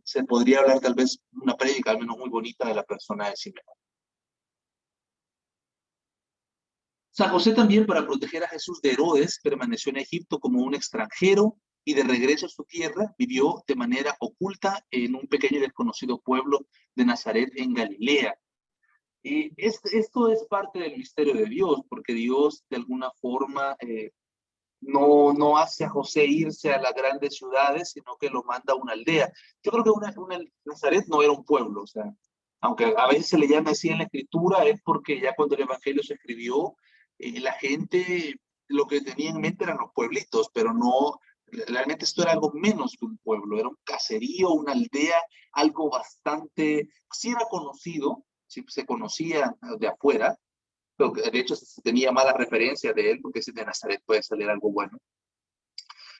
se podría hablar tal vez una prédica al menos muy bonita de la persona de Simeón. San José también, para proteger a Jesús de Herodes, permaneció en Egipto como un extranjero y de regreso a su tierra vivió de manera oculta en un pequeño y desconocido pueblo de Nazaret en Galilea. Y esto es parte del misterio de Dios, porque Dios de alguna forma no hace a José irse a las grandes ciudades, sino que lo manda a una aldea. Yo creo que Nazaret no era un pueblo, o sea, aunque a veces se le llama así en la escritura, es porque ya cuando el Evangelio se escribió, la gente lo que tenía en mente eran los pueblitos, pero no, realmente esto era algo menos que un pueblo, era un caserío, una aldea, algo bastante, sí era conocido, sí se conocía de afuera, pero de hecho se tenía mala referencia de él, porque si de Nazaret puede salir algo bueno,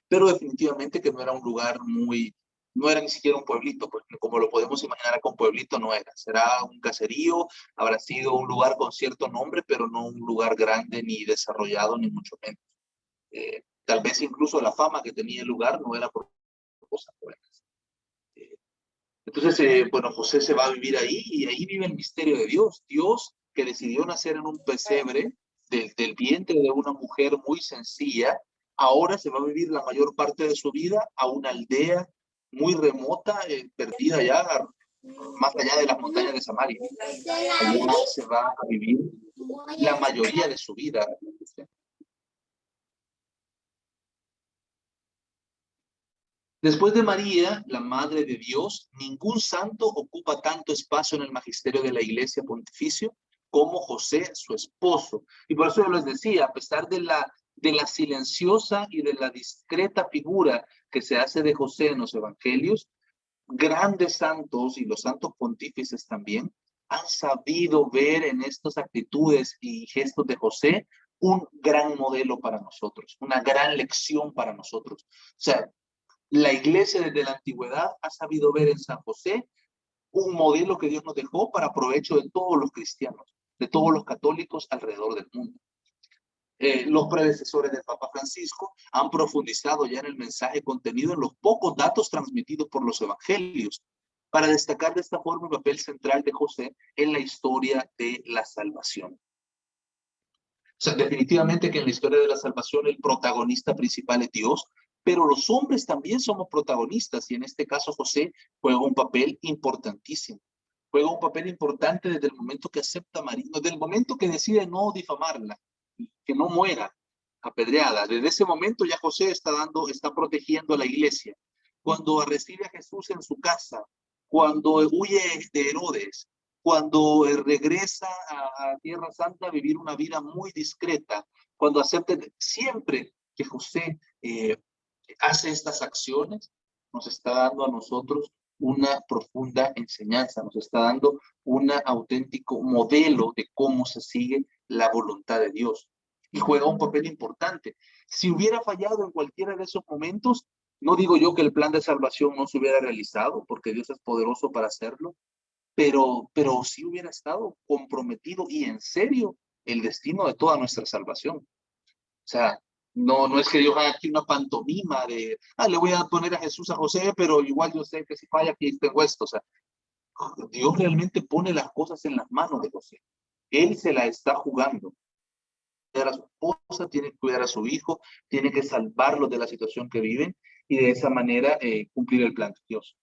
pero definitivamente que no era un lugar muy, no era ni siquiera un pueblito, porque como lo podemos imaginar con pueblito no era, será un caserío, habrá sido un lugar con cierto nombre, pero no un lugar grande ni desarrollado, ni mucho menos. Tal vez incluso la fama que tenía el lugar no era por cosas buenas. Entonces, bueno, José se va a vivir ahí y ahí vive el misterio de Dios. Dios que decidió nacer en un pesebre del vientre de una mujer muy sencilla, ahora se va a vivir la mayor parte de su vida a una aldea muy remota, perdida ya, más allá de las montañas de Samaria. Allá se va a vivir la mayoría de su vida. Después de María, la Madre de Dios, ningún santo ocupa tanto espacio en el magisterio de la Iglesia Pontificio como José, su esposo. Y por eso yo les decía, a pesar de la silenciosa y de la discreta figura que se hace de José en los evangelios, grandes santos y los santos pontífices también han sabido ver en estas actitudes y gestos de José un gran modelo para nosotros, una gran lección para nosotros. O sea, la iglesia desde la antigüedad ha sabido ver en San José un modelo que Dios nos dejó para provecho de todos los cristianos, de todos los católicos alrededor del mundo. Los predecesores del Papa Francisco han profundizado ya en el mensaje contenido en los pocos datos transmitidos por los evangelios, para destacar de esta forma el papel central de José en la historia de la salvación. O sea, definitivamente que en la historia de la salvación el protagonista principal es Dios, pero los hombres también somos protagonistas y en este caso José juega un papel importantísimo. Juega un papel importante desde el momento que acepta a María, desde el momento que decide no difamarla, que no muera apedreada. Desde ese momento ya José está protegiendo a la iglesia. Cuando recibe a Jesús en su casa, cuando huye de Herodes, cuando regresa a Tierra Santa a vivir una vida muy discreta, cuando acepta, siempre que José hace estas acciones, nos está dando a nosotros una profunda enseñanza, nos está dando un auténtico modelo de cómo se sigue la voluntad de Dios. Y juega un papel importante. Si hubiera fallado en cualquiera de esos momentos, no digo yo que el plan de salvación no se hubiera realizado, porque Dios es poderoso para hacerlo, pero sí hubiera estado comprometido y en serio el destino de toda nuestra salvación. O sea, no es que Dios haga aquí una pantomima de, le voy a poner a Jesús a José, pero igual yo sé que si falla aquí tengo esto. O sea, Dios realmente pone las cosas en las manos de José. Él se la está jugando. Cuidar a su esposa, tiene que cuidar a su hijo, tiene que salvarlos de la situación que viven y de esa manera cumplir el plan de Dios.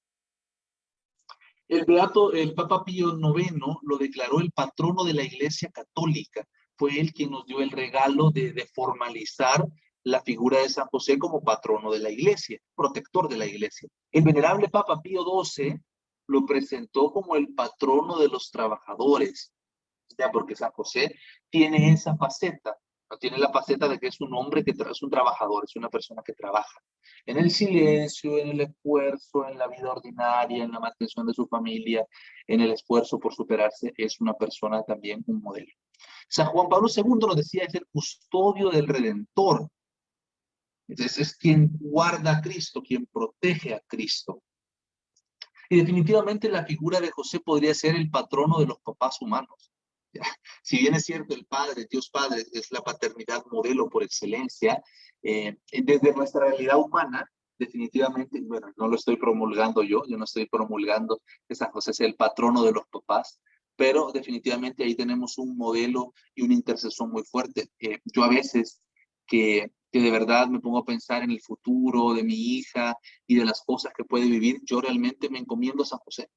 El Papa Pío IX lo declaró el patrono de la Iglesia Católica. Fue él quien nos dio el regalo de formalizar la figura de San José como patrono de la Iglesia, protector de la Iglesia. El venerable Papa Pío XII lo presentó como el patrono de los trabajadores, ya porque San José tiene esa faceta, no tiene la faceta de que es un hombre que es un trabajador, es una persona que trabaja en el silencio, en el esfuerzo, en la vida ordinaria, en la mantención de su familia, en el esfuerzo por superarse, es una persona también un modelo. San Juan Pablo II nos decía, es el custodio del Redentor. Entonces es quien guarda a Cristo, quien protege a Cristo. Y definitivamente la figura de José podría ser el patrono de los papás humanos. Si bien es cierto, el Padre, Dios Padre, es la paternidad modelo por excelencia, desde nuestra realidad humana, definitivamente, bueno, no lo estoy promulgando yo no estoy promulgando que San José sea el patrono de los papás, pero definitivamente ahí tenemos un modelo y una intercesión muy fuerte. Yo a veces que de verdad me pongo a pensar en el futuro de mi hija y de las cosas que puede vivir, yo realmente me encomiendo a San José.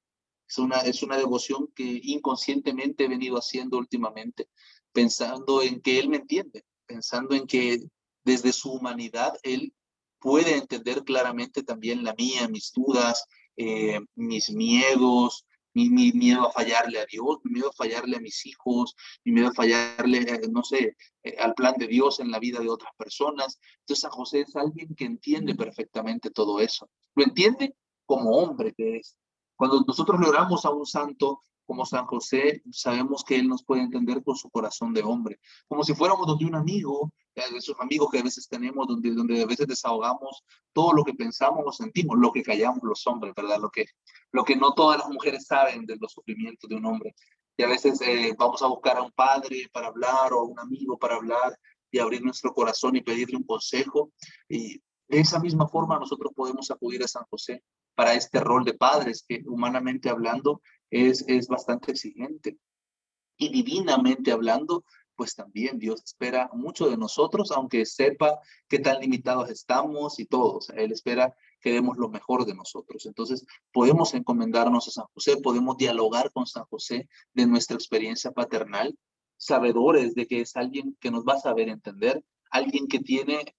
Es una devoción que inconscientemente he venido haciendo últimamente, pensando en que Él me entiende, pensando en que desde su humanidad Él puede entender claramente también la mía, mis dudas, mis miedos, mi miedo a fallarle a Dios, mi miedo a fallarle a mis hijos, mi miedo a fallarle, no sé, al plan de Dios en la vida de otras personas. Entonces San José es alguien que entiende perfectamente todo eso. Lo entiende como hombre que es. Cuando nosotros le oramos a un santo como San José, sabemos que él nos puede entender con su corazón de hombre, como si fuéramos donde un amigo, de esos amigos que a veces tenemos, donde a veces desahogamos todo lo que pensamos o sentimos, lo que callamos los hombres, ¿verdad? Lo que no todas las mujeres saben de los sufrimientos de un hombre. Y a veces vamos a buscar a un padre para hablar o a un amigo para hablar y abrir nuestro corazón y pedirle un consejo. Y de esa misma forma nosotros podemos acudir a San José para este rol de padres que humanamente hablando es bastante exigente. Y divinamente hablando, pues también Dios espera mucho de nosotros, aunque sepa qué tan limitados estamos y todo. O sea, Él espera que demos lo mejor de nosotros. Entonces, podemos encomendarnos a San José, podemos dialogar con San José de nuestra experiencia paternal, sabedores de que es alguien que nos va a saber entender, alguien que tiene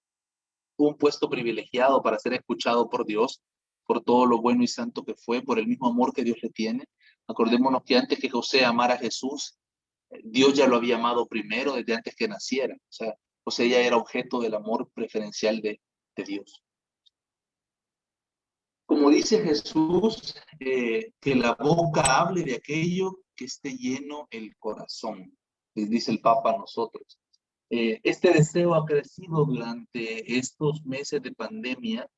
un puesto privilegiado para ser escuchado por Dios, por todo lo bueno y santo que fue, por el mismo amor que Dios le tiene. Acordémonos que antes que José amara a Jesús, Dios ya lo había amado primero desde antes que naciera. O sea, José ya era objeto del amor preferencial de Dios. Como dice Jesús, que la boca hable de aquello que esté lleno el corazón, les dice el Papa a nosotros. Este deseo ha crecido durante estos meses de pandemia,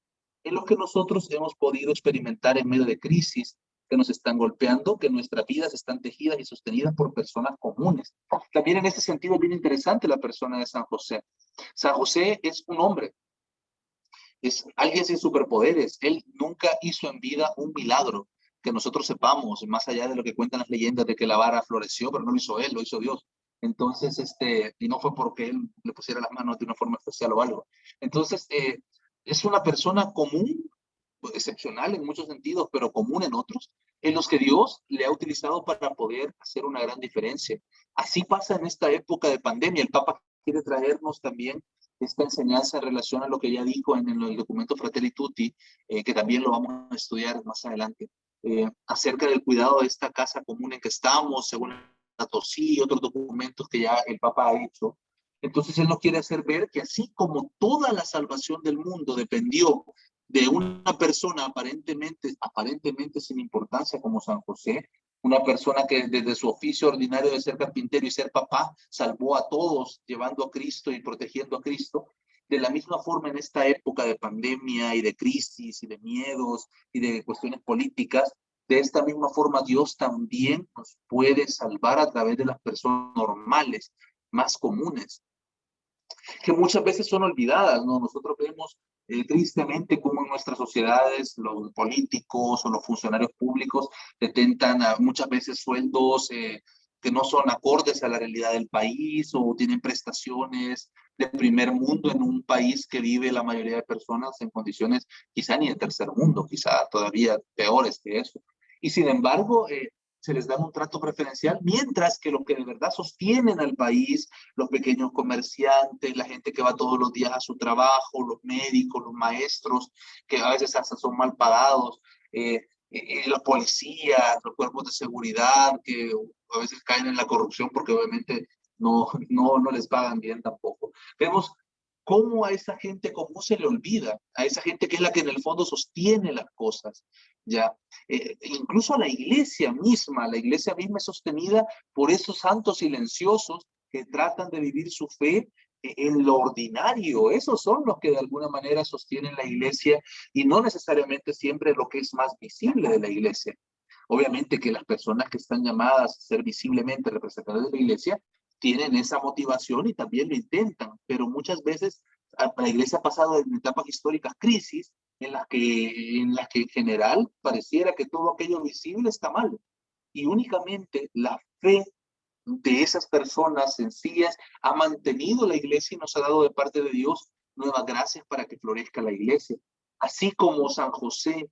en lo que nosotros hemos podido experimentar en medio de crisis que nos están golpeando, que nuestras vidas están tejidas y sostenidas por personas comunes. También en este sentido es bien interesante la persona de San José. San José es un hombre, es alguien sin superpoderes. Él nunca hizo en vida un milagro que nosotros sepamos, más allá de lo que cuentan las leyendas de que la vara floreció, pero no lo hizo él, lo hizo Dios. Entonces, y no fue porque él le pusiera las manos de una forma especial o algo. Entonces, es una persona común, excepcional en muchos sentidos, pero común en otros, en los que Dios le ha utilizado para poder hacer una gran diferencia. Así pasa en esta época de pandemia. El Papa quiere traernos también esta enseñanza en relación a lo que ya dijo en el documento Fratelli Tutti, que también lo vamos a estudiar más adelante, acerca del cuidado de esta casa común en que estamos, según la TOSI y otros documentos que ya el Papa ha hecho. Entonces él nos quiere hacer ver que así como toda la salvación del mundo dependió de una persona aparentemente sin importancia como San José, una persona que desde su oficio ordinario de ser carpintero y ser papá, salvó a todos llevando a Cristo y protegiendo a Cristo. De la misma forma, en esta época de pandemia y de crisis y de miedos y de cuestiones políticas, de esta misma forma Dios también nos puede salvar a través de las personas normales, más comunes, que muchas veces son olvidadas, ¿no? Nosotros vemos tristemente cómo en nuestras sociedades los políticos o los funcionarios públicos detentan muchas veces sueldos que no son acordes a la realidad del país o tienen prestaciones de primer mundo en un país que vive la mayoría de personas en condiciones quizá ni de tercer mundo, quizá todavía peores que eso. Y sin embargo, se les da un trato preferencial, mientras que los que de verdad sostienen al país, los pequeños comerciantes, la gente que va todos los días a su trabajo, los médicos, los maestros, que a veces hasta son mal pagados, los policías, los cuerpos de seguridad, que a veces caen en la corrupción porque obviamente no les pagan bien tampoco. Vemos cómo a esa gente, cómo se le olvida, a esa gente que es la que en el fondo sostiene las cosas, ¿ya? Incluso a la iglesia misma es sostenida por esos santos silenciosos que tratan de vivir su fe en lo ordinario. Esos son los que de alguna manera sostienen la iglesia y no necesariamente siempre lo que es más visible de la iglesia. Obviamente que las personas que están llamadas a ser visiblemente representantes de la iglesia tienen esa motivación y también lo intentan, pero muchas veces la iglesia ha pasado en etapas históricas crisis en las que en general pareciera que todo aquello visible está mal y únicamente la fe de esas personas sencillas ha mantenido la iglesia y nos ha dado de parte de Dios nuevas gracias para que florezca la iglesia. Así como San José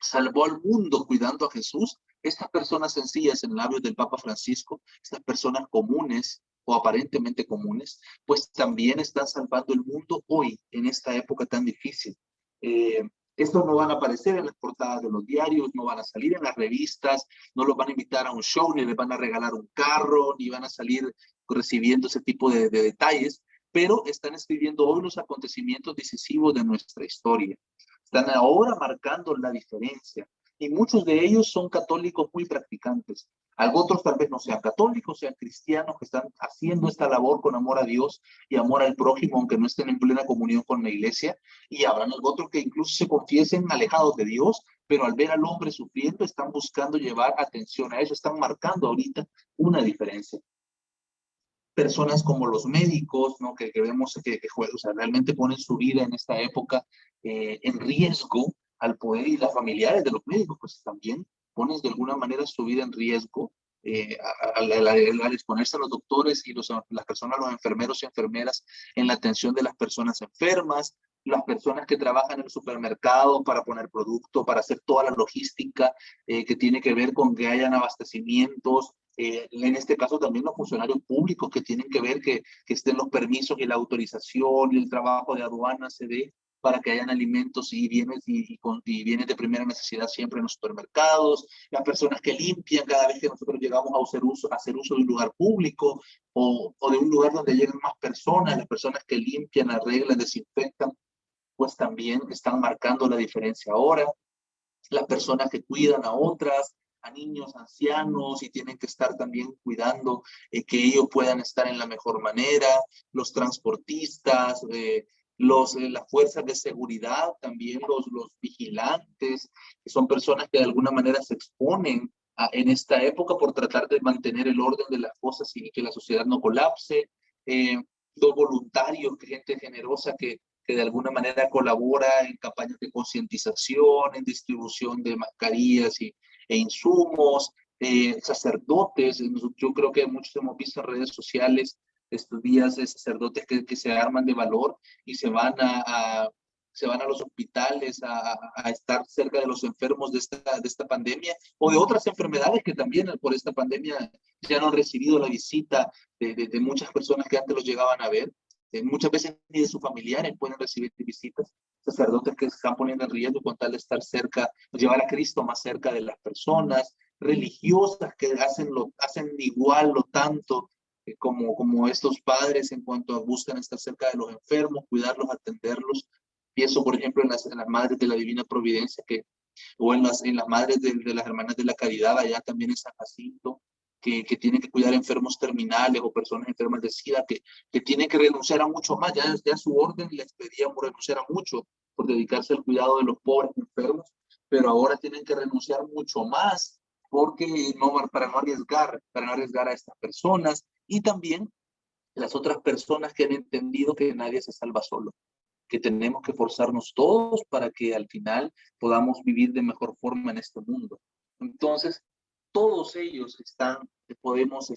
salvó al mundo cuidando a Jesús, estas personas sencillas en labios del Papa Francisco, estas personas comunes o aparentemente comunes, pues también están salvando el mundo hoy, en esta época tan difícil. Eh, Estos no van a aparecer en las portadas de los diarios, no van a salir en las revistas, no los van a invitar a un show, ni les van a regalar un carro, ni van a salir recibiendo ese tipo de detalles, pero están escribiendo hoy los acontecimientos decisivos de nuestra historia. Están ahora marcando la diferencia. Y muchos de ellos son católicos muy practicantes. Otros tal vez no sean católicos, sean cristianos que están haciendo esta labor con amor a Dios y amor al prójimo, aunque no estén en plena comunión con la iglesia. Y habrán otros que incluso se confiesen alejados de Dios, pero al ver al hombre sufriendo están buscando llevar atención a eso, están marcando ahorita una diferencia. Personas como los médicos, ¿no? que vemos o sea, realmente ponen su vida en esta época en riesgo al poder, y las familiares de los médicos pues también ponen de alguna manera su vida en riesgo al exponerse a los doctores y las personas, los enfermeros y enfermeras en la atención de las personas enfermas, las personas que trabajan en el supermercado para poner producto, para hacer toda la logística que tiene que ver con que hayan abastecimientos, en este caso también los funcionarios públicos que tienen que ver que estén los permisos y la autorización y el trabajo de aduana se dé para que hayan alimentos y bienes y bienes de primera necesidad siempre en los supermercados, las personas que limpian cada vez que nosotros llegamos a hacer uso de un lugar público o de un lugar donde lleguen más personas, las personas que limpian, arreglan, desinfectan, pues también están marcando la diferencia ahora. Las personas que cuidan a otras, a niños, ancianos, y tienen que estar también cuidando que ellos puedan estar en la mejor manera, los transportistas, las fuerzas de seguridad, también los vigilantes, que son personas que de alguna manera se exponen en esta época por tratar de mantener el orden de las cosas y que la sociedad no colapse. Eh, los voluntarios, gente generosa que de alguna manera colabora en campañas de concientización, en distribución de mascarillas e insumos, sacerdotes. Yo creo que muchos hemos visto en redes sociales estos días de sacerdotes que se arman de valor y se van a los hospitales a estar cerca de los enfermos de esta pandemia o de otras enfermedades que también por esta pandemia ya no han recibido la visita de muchas personas que antes los llegaban a ver. Muchas veces ni de sus familiares pueden recibir visitas, sacerdotes que se están poniendo en riesgo con tal de estar cerca, llevar a Cristo más cerca de las personas, religiosas que hacen igual lo tanto como estos padres en cuanto a buscan estar cerca de los enfermos, cuidarlos, atenderlos. Pienso, por ejemplo, en las madres de la Divina Providencia, o en las madres de las hermanas de la Caridad, allá también en San Jacinto, que tienen que cuidar enfermos terminales o personas enfermas de SIDA, que tienen que renunciar a mucho más. Ya su orden les pedía renunciar a mucho por dedicarse al cuidado de los pobres enfermos, pero ahora tienen que renunciar mucho más porque para no arriesgar a estas personas y también las otras personas que han entendido que nadie se salva solo, que tenemos que forzarnos todos para que al final podamos vivir de mejor forma en este mundo. Entonces, todos ellos podemos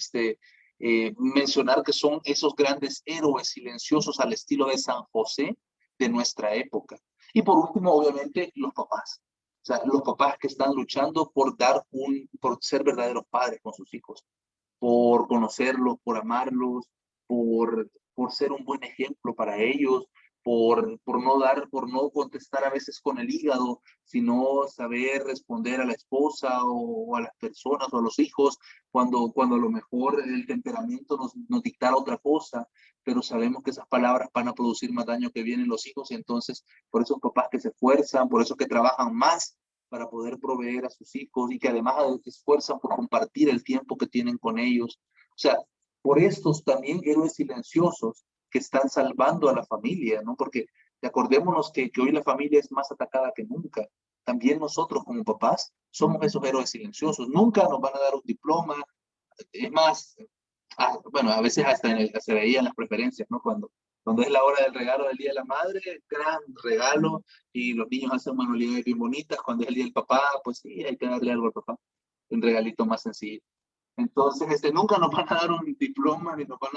mencionar que son esos grandes héroes silenciosos al estilo de San José de nuestra época. Y por último, obviamente, los papás. O sea, los papás que están luchando por ser verdaderos padres con sus hijos, por conocerlos, por amarlos, por ser un buen ejemplo para ellos, por no contestar a veces con el hígado, sino saber responder a la esposa o a las personas o a los hijos cuando a lo mejor el temperamento nos dictara otra cosa, pero sabemos que esas palabras van a producir más daño que bien en los hijos, y entonces por esos papás que se esfuerzan, por eso que trabajan más para poder proveer a sus hijos y que además se esfuerzan por compartir el tiempo que tienen con ellos. O sea, por estos también héroes silenciosos que están salvando a la familia, ¿no? Porque acordémonos que hoy la familia es más atacada que nunca. También nosotros como papás somos esos héroes silenciosos. Nunca nos van a dar un diploma. Es más, bueno, a veces hasta se veían las preferencias, ¿no? Cuando es la hora del regalo del Día de la Madre, gran regalo, y los niños hacen manualidades bien bonitas. Cuando es el Día del Papá, pues sí, hay que darle algo al papá, un regalito más sencillo. Entonces, nunca nos van a dar un diploma ni nos van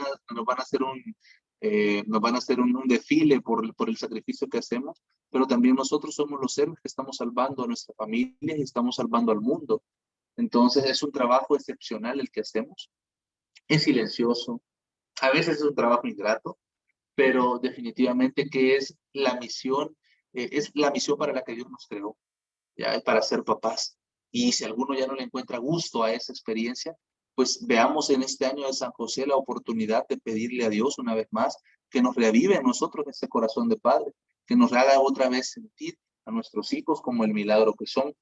a hacer un desfile por el sacrificio que hacemos, pero también nosotros somos los héroes que estamos salvando a nuestra familia y estamos salvando al mundo. Entonces, es un trabajo excepcional el que hacemos. Es silencioso, a veces es un trabajo ingrato, pero definitivamente que es la misión es la misión para la que Dios nos creó, ya, para ser papás. Y si alguno ya no le encuentra gusto a esa experiencia, pues veamos en este año de San José la oportunidad de pedirle a Dios una vez más que nos reavive a nosotros ese corazón de padre, que nos haga otra vez sentir a nuestros hijos como el milagro que son.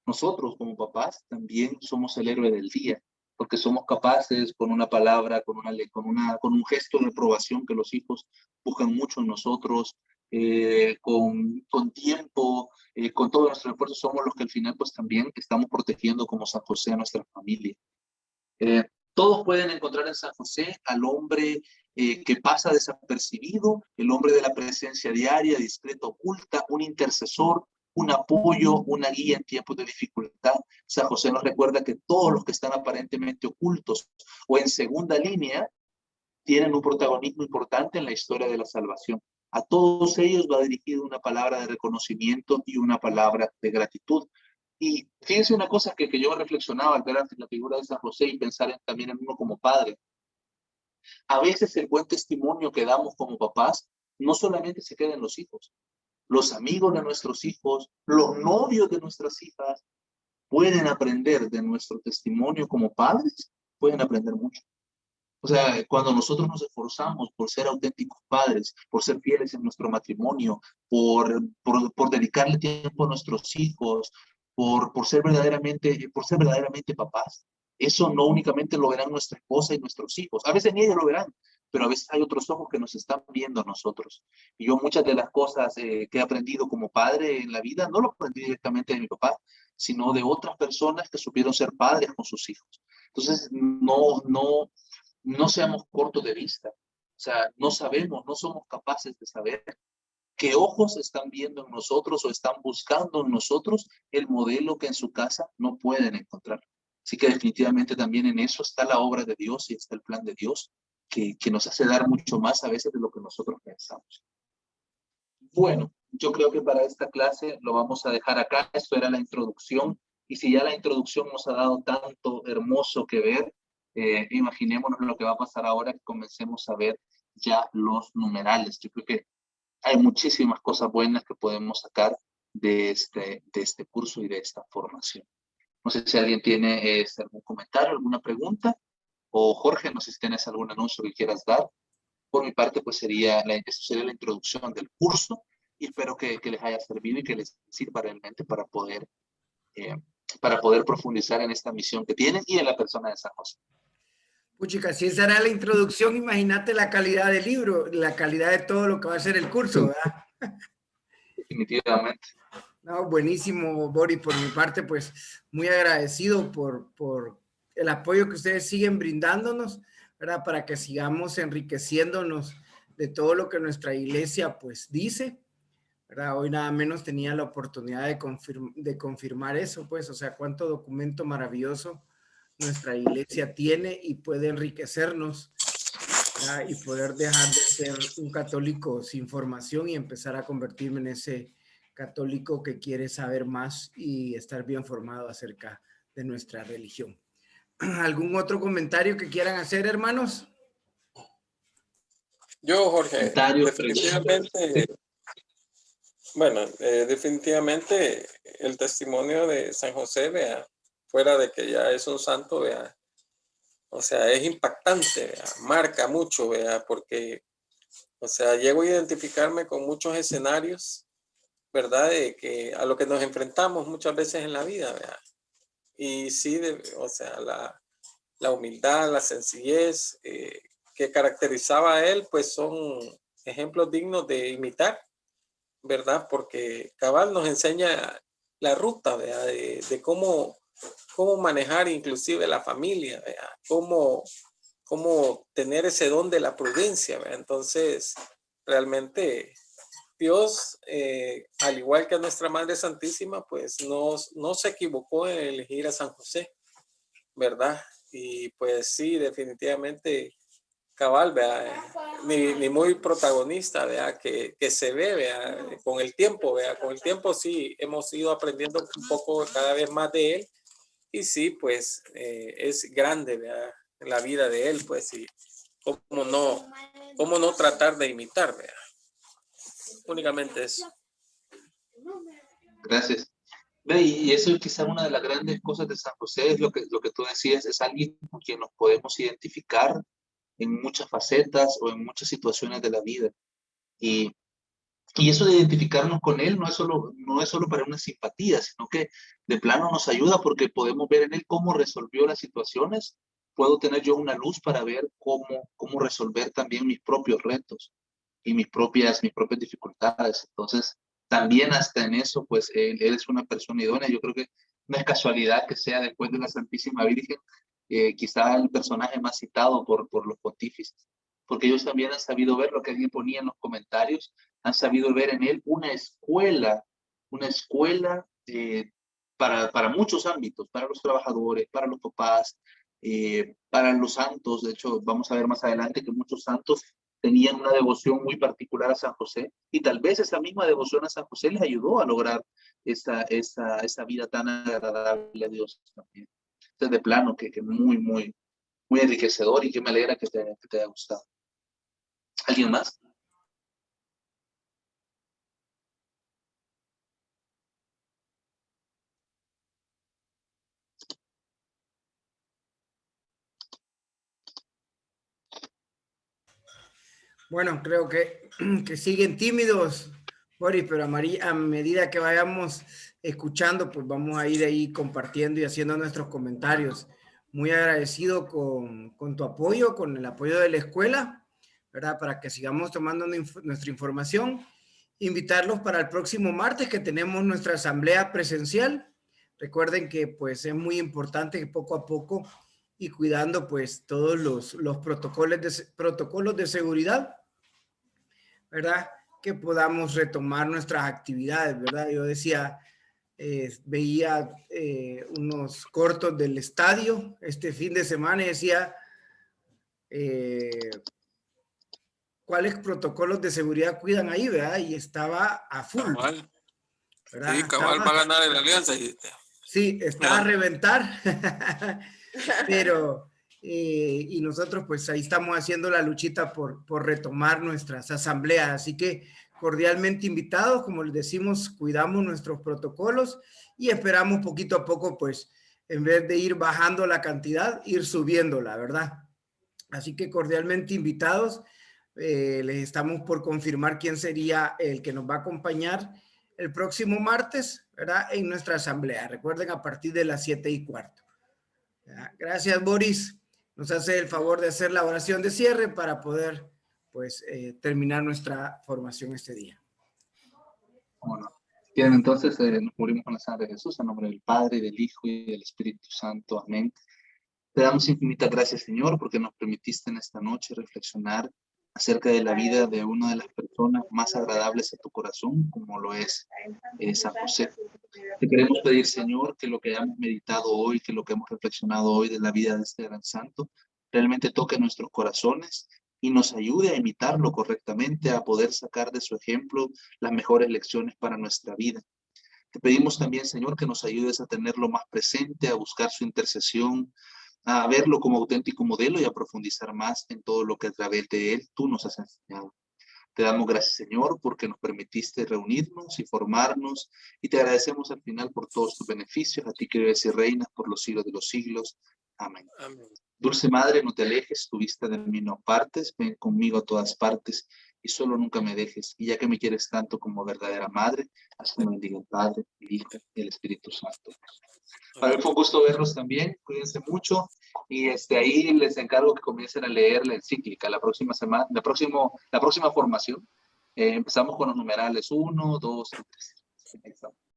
Nosotros como papás también somos el héroe del día, porque somos capaces con una palabra, con un gesto de aprobación que los hijos buscan mucho en nosotros, con tiempo, con todo nuestro esfuerzo, somos los que al final pues también estamos protegiendo como San José a nuestra familia. Eh, Todos pueden encontrar en San José al hombre que pasa desapercibido, el hombre de la presencia diaria, discreta, oculta, un intercesor, un apoyo, una guía en tiempos de dificultad. San José nos recuerda que todos los que están aparentemente ocultos o en segunda línea tienen un protagonismo importante en la historia de la salvación. A todos ellos va dirigida una palabra de reconocimiento y una palabra de gratitud. Y fíjense una cosa que yo reflexionaba al ver la figura de San José y pensar también en uno como padre. A veces el buen testimonio que damos como papás no solamente se queda en los hijos. Los amigos de nuestros hijos, los novios de nuestras hijas, pueden aprender de nuestro testimonio como padres, pueden aprender mucho. O sea, cuando nosotros nos esforzamos por ser auténticos padres, por ser fieles en nuestro matrimonio, por dedicarle tiempo a nuestros hijos, por ser verdaderamente papás, eso no únicamente lo verán nuestra esposa y nuestros hijos. A veces ni ellos lo verán, pero a veces hay otros ojos que nos están viendo a nosotros. Y yo muchas de las cosas que he aprendido como padre en la vida, no lo aprendí directamente de mi papá, sino de otras personas que supieron ser padres con sus hijos. Entonces, no seamos cortos de vista. O sea, no sabemos, no somos capaces de saber qué ojos están viendo en nosotros o están buscando en nosotros el modelo que en su casa no pueden encontrar. Así que definitivamente también en eso está la obra de Dios y está el plan de Dios, que nos hace dar mucho más a veces de lo que nosotros pensamos. Bueno, yo creo que para esta clase lo vamos a dejar acá. Esto era la introducción. Y si ya la introducción nos ha dado tanto hermoso que ver, imaginémonos lo que va a pasar ahora que comencemos a ver ya los numerales. Yo creo que hay muchísimas cosas buenas que podemos sacar de este curso y de esta formación. No sé si alguien tiene algún comentario, alguna pregunta, o Jorge, no sé si tienes algún anuncio que quieras dar. Por mi parte, pues esto sería la introducción del curso y espero que les haya servido y que les sirva realmente eh, para poder profundizar en esta misión que tienen y en la persona de San José. Puchica, si esa era la introducción, imagínate la calidad del libro, la calidad de todo lo que va a ser el curso, ¿verdad? Definitivamente. No, buenísimo, Boris, por mi parte, pues muy agradecido por el apoyo que ustedes siguen brindándonos, ¿verdad? Para que sigamos enriqueciéndonos de todo lo que nuestra iglesia, pues, dice, ¿verdad? Hoy nada menos tenía la oportunidad de confirmar eso, pues, o sea, cuánto documento maravilloso nuestra iglesia tiene y puede enriquecernos, ¿verdad? Y poder dejar de ser un católico sin formación y empezar a convertirme en ese católico que quiere saber más y estar bien formado acerca de nuestra religión. ¿Algún otro comentario que quieran hacer, hermanos? Yo, Jorge, definitivamente, bueno, definitivamente el testimonio de San José, vea, fuera de que ya es un santo, vea, o sea, es impactante, vea, marca mucho, vea, porque, o sea, llego a identificarme con muchos escenarios, ¿verdad? De que a lo que nos enfrentamos muchas veces en la vida, vea. Y sí, o sea, la humildad, la sencillez que caracterizaba a él, pues son ejemplos dignos de imitar, ¿verdad? Porque cabal nos enseña la ruta, ¿verdad? De cómo manejar inclusive la familia, ¿verdad? Cómo tener ese don de la prudencia, ¿verdad? Entonces, realmente Dios, al igual que a nuestra Madre Santísima, pues no se equivocó en elegir a San José, ¿verdad? Y pues sí, definitivamente cabal, vea, ni muy protagonista, vea, que se ve, vea, con el tiempo, vea, con el tiempo sí hemos ido aprendiendo un poco cada vez más de él y sí, pues es grande, vea, la vida de él, pues y cómo no tratar de imitar, vea, únicamente eso. Gracias. Ve, y eso es quizá una de las grandes cosas de San José, es lo que tú decías, es alguien con quien nos podemos identificar en muchas facetas o en muchas situaciones de la vida. Y, y eso de identificarnos con él no es solo para una simpatía, sino que de plano nos ayuda porque podemos ver en él cómo resolvió las situaciones. Puedo tener yo una luz para ver cómo resolver también mis propios retos y mis propias dificultades. Entonces, también hasta en eso, pues él es una persona idónea. Yo creo que no es casualidad que sea después de la Santísima Virgen, quizá el personaje más citado por los pontífices, porque ellos también han sabido ver lo que alguien ponía en los comentarios, han sabido ver en él una escuela para muchos ámbitos, para los trabajadores, para los papás, para los santos. De hecho, vamos a ver más adelante que muchos santos tenían una devoción muy particular a San José, y tal vez esa misma devoción a San José les ayudó a lograr esa vida tan agradable a Dios también. Entonces, de plano, que muy enriquecedor, y que me alegra que te haya gustado. ¿Alguien más? Bueno, creo que siguen tímidos, Boris, pero a medida que vayamos escuchando, pues vamos a ir ahí compartiendo y haciendo nuestros comentarios. Muy agradecido con tu apoyo, con el apoyo de la escuela, ¿verdad? Para que sigamos tomando nuestra información. Invitarlos para el próximo martes, que tenemos nuestra asamblea presencial. Recuerden que pues es muy importante que poco a poco y cuidando pues todos los protocolos de seguridad, ¿verdad? Que podamos retomar nuestras actividades, ¿verdad? Yo decía, veía unos cortos del estadio este fin de semana y decía, ¿cuáles protocolos de seguridad cuidan ahí, verdad? Y estaba a full, Cabal. ¿verdad? Sí, cabal va a ganar el Alianza. Sí, está a reventar, pero... y nosotros pues ahí estamos haciendo la luchita por retomar nuestras asambleas, así que cordialmente invitados, como les decimos, cuidamos nuestros protocolos y esperamos poquito a poco pues en vez de ir bajando la cantidad, ir subiéndola, ¿verdad? Así que cordialmente invitados, les estamos por confirmar quién sería el que nos va a acompañar el próximo martes, ¿verdad? En nuestra asamblea. Recuerden, a partir de las 7:15. Gracias, Boris. Nos hace el favor de hacer la oración de cierre para poder, pues, terminar nuestra formación este día. Bueno, bien, entonces nos cubrimos con la sangre de Jesús, en nombre del Padre, del Hijo y del Espíritu Santo. Amén. Te damos infinitas gracias, Señor, porque nos permitiste en esta noche reflexionar acerca de la vida de una de las personas más agradables a tu corazón, como lo es San José. Te queremos pedir, Señor, que lo que hemos meditado hoy, que lo que hemos reflexionado hoy de la vida de este gran santo, realmente toque nuestros corazones y nos ayude a imitarlo correctamente, a poder sacar de su ejemplo las mejores lecciones para nuestra vida. Te pedimos también, Señor, que nos ayudes a tenerlo más presente, a buscar su intercesión, a verlo como auténtico modelo y a profundizar más en todo lo que a través de él tú nos has enseñado. Te damos gracias, Señor, porque nos permitiste reunirnos y formarnos, y te agradecemos al final por todos tus beneficios, a ti que vives y reinas por los siglos de los siglos. Amén. Amén. Dulce Madre, no te alejes, tu vista de mí no partes, ven conmigo a todas partes y solo nunca me dejes. Y ya que me quieres tanto como verdadera Madre, haz que me bendiga el Padre, el Hijo y el Espíritu Santo. Para mí fue un gusto verlos también, cuídense mucho, y ahí les encargo que comiencen a leer la encíclica la próxima semana, la próxima formación. Empezamos con los numerales 1, 2 y 3.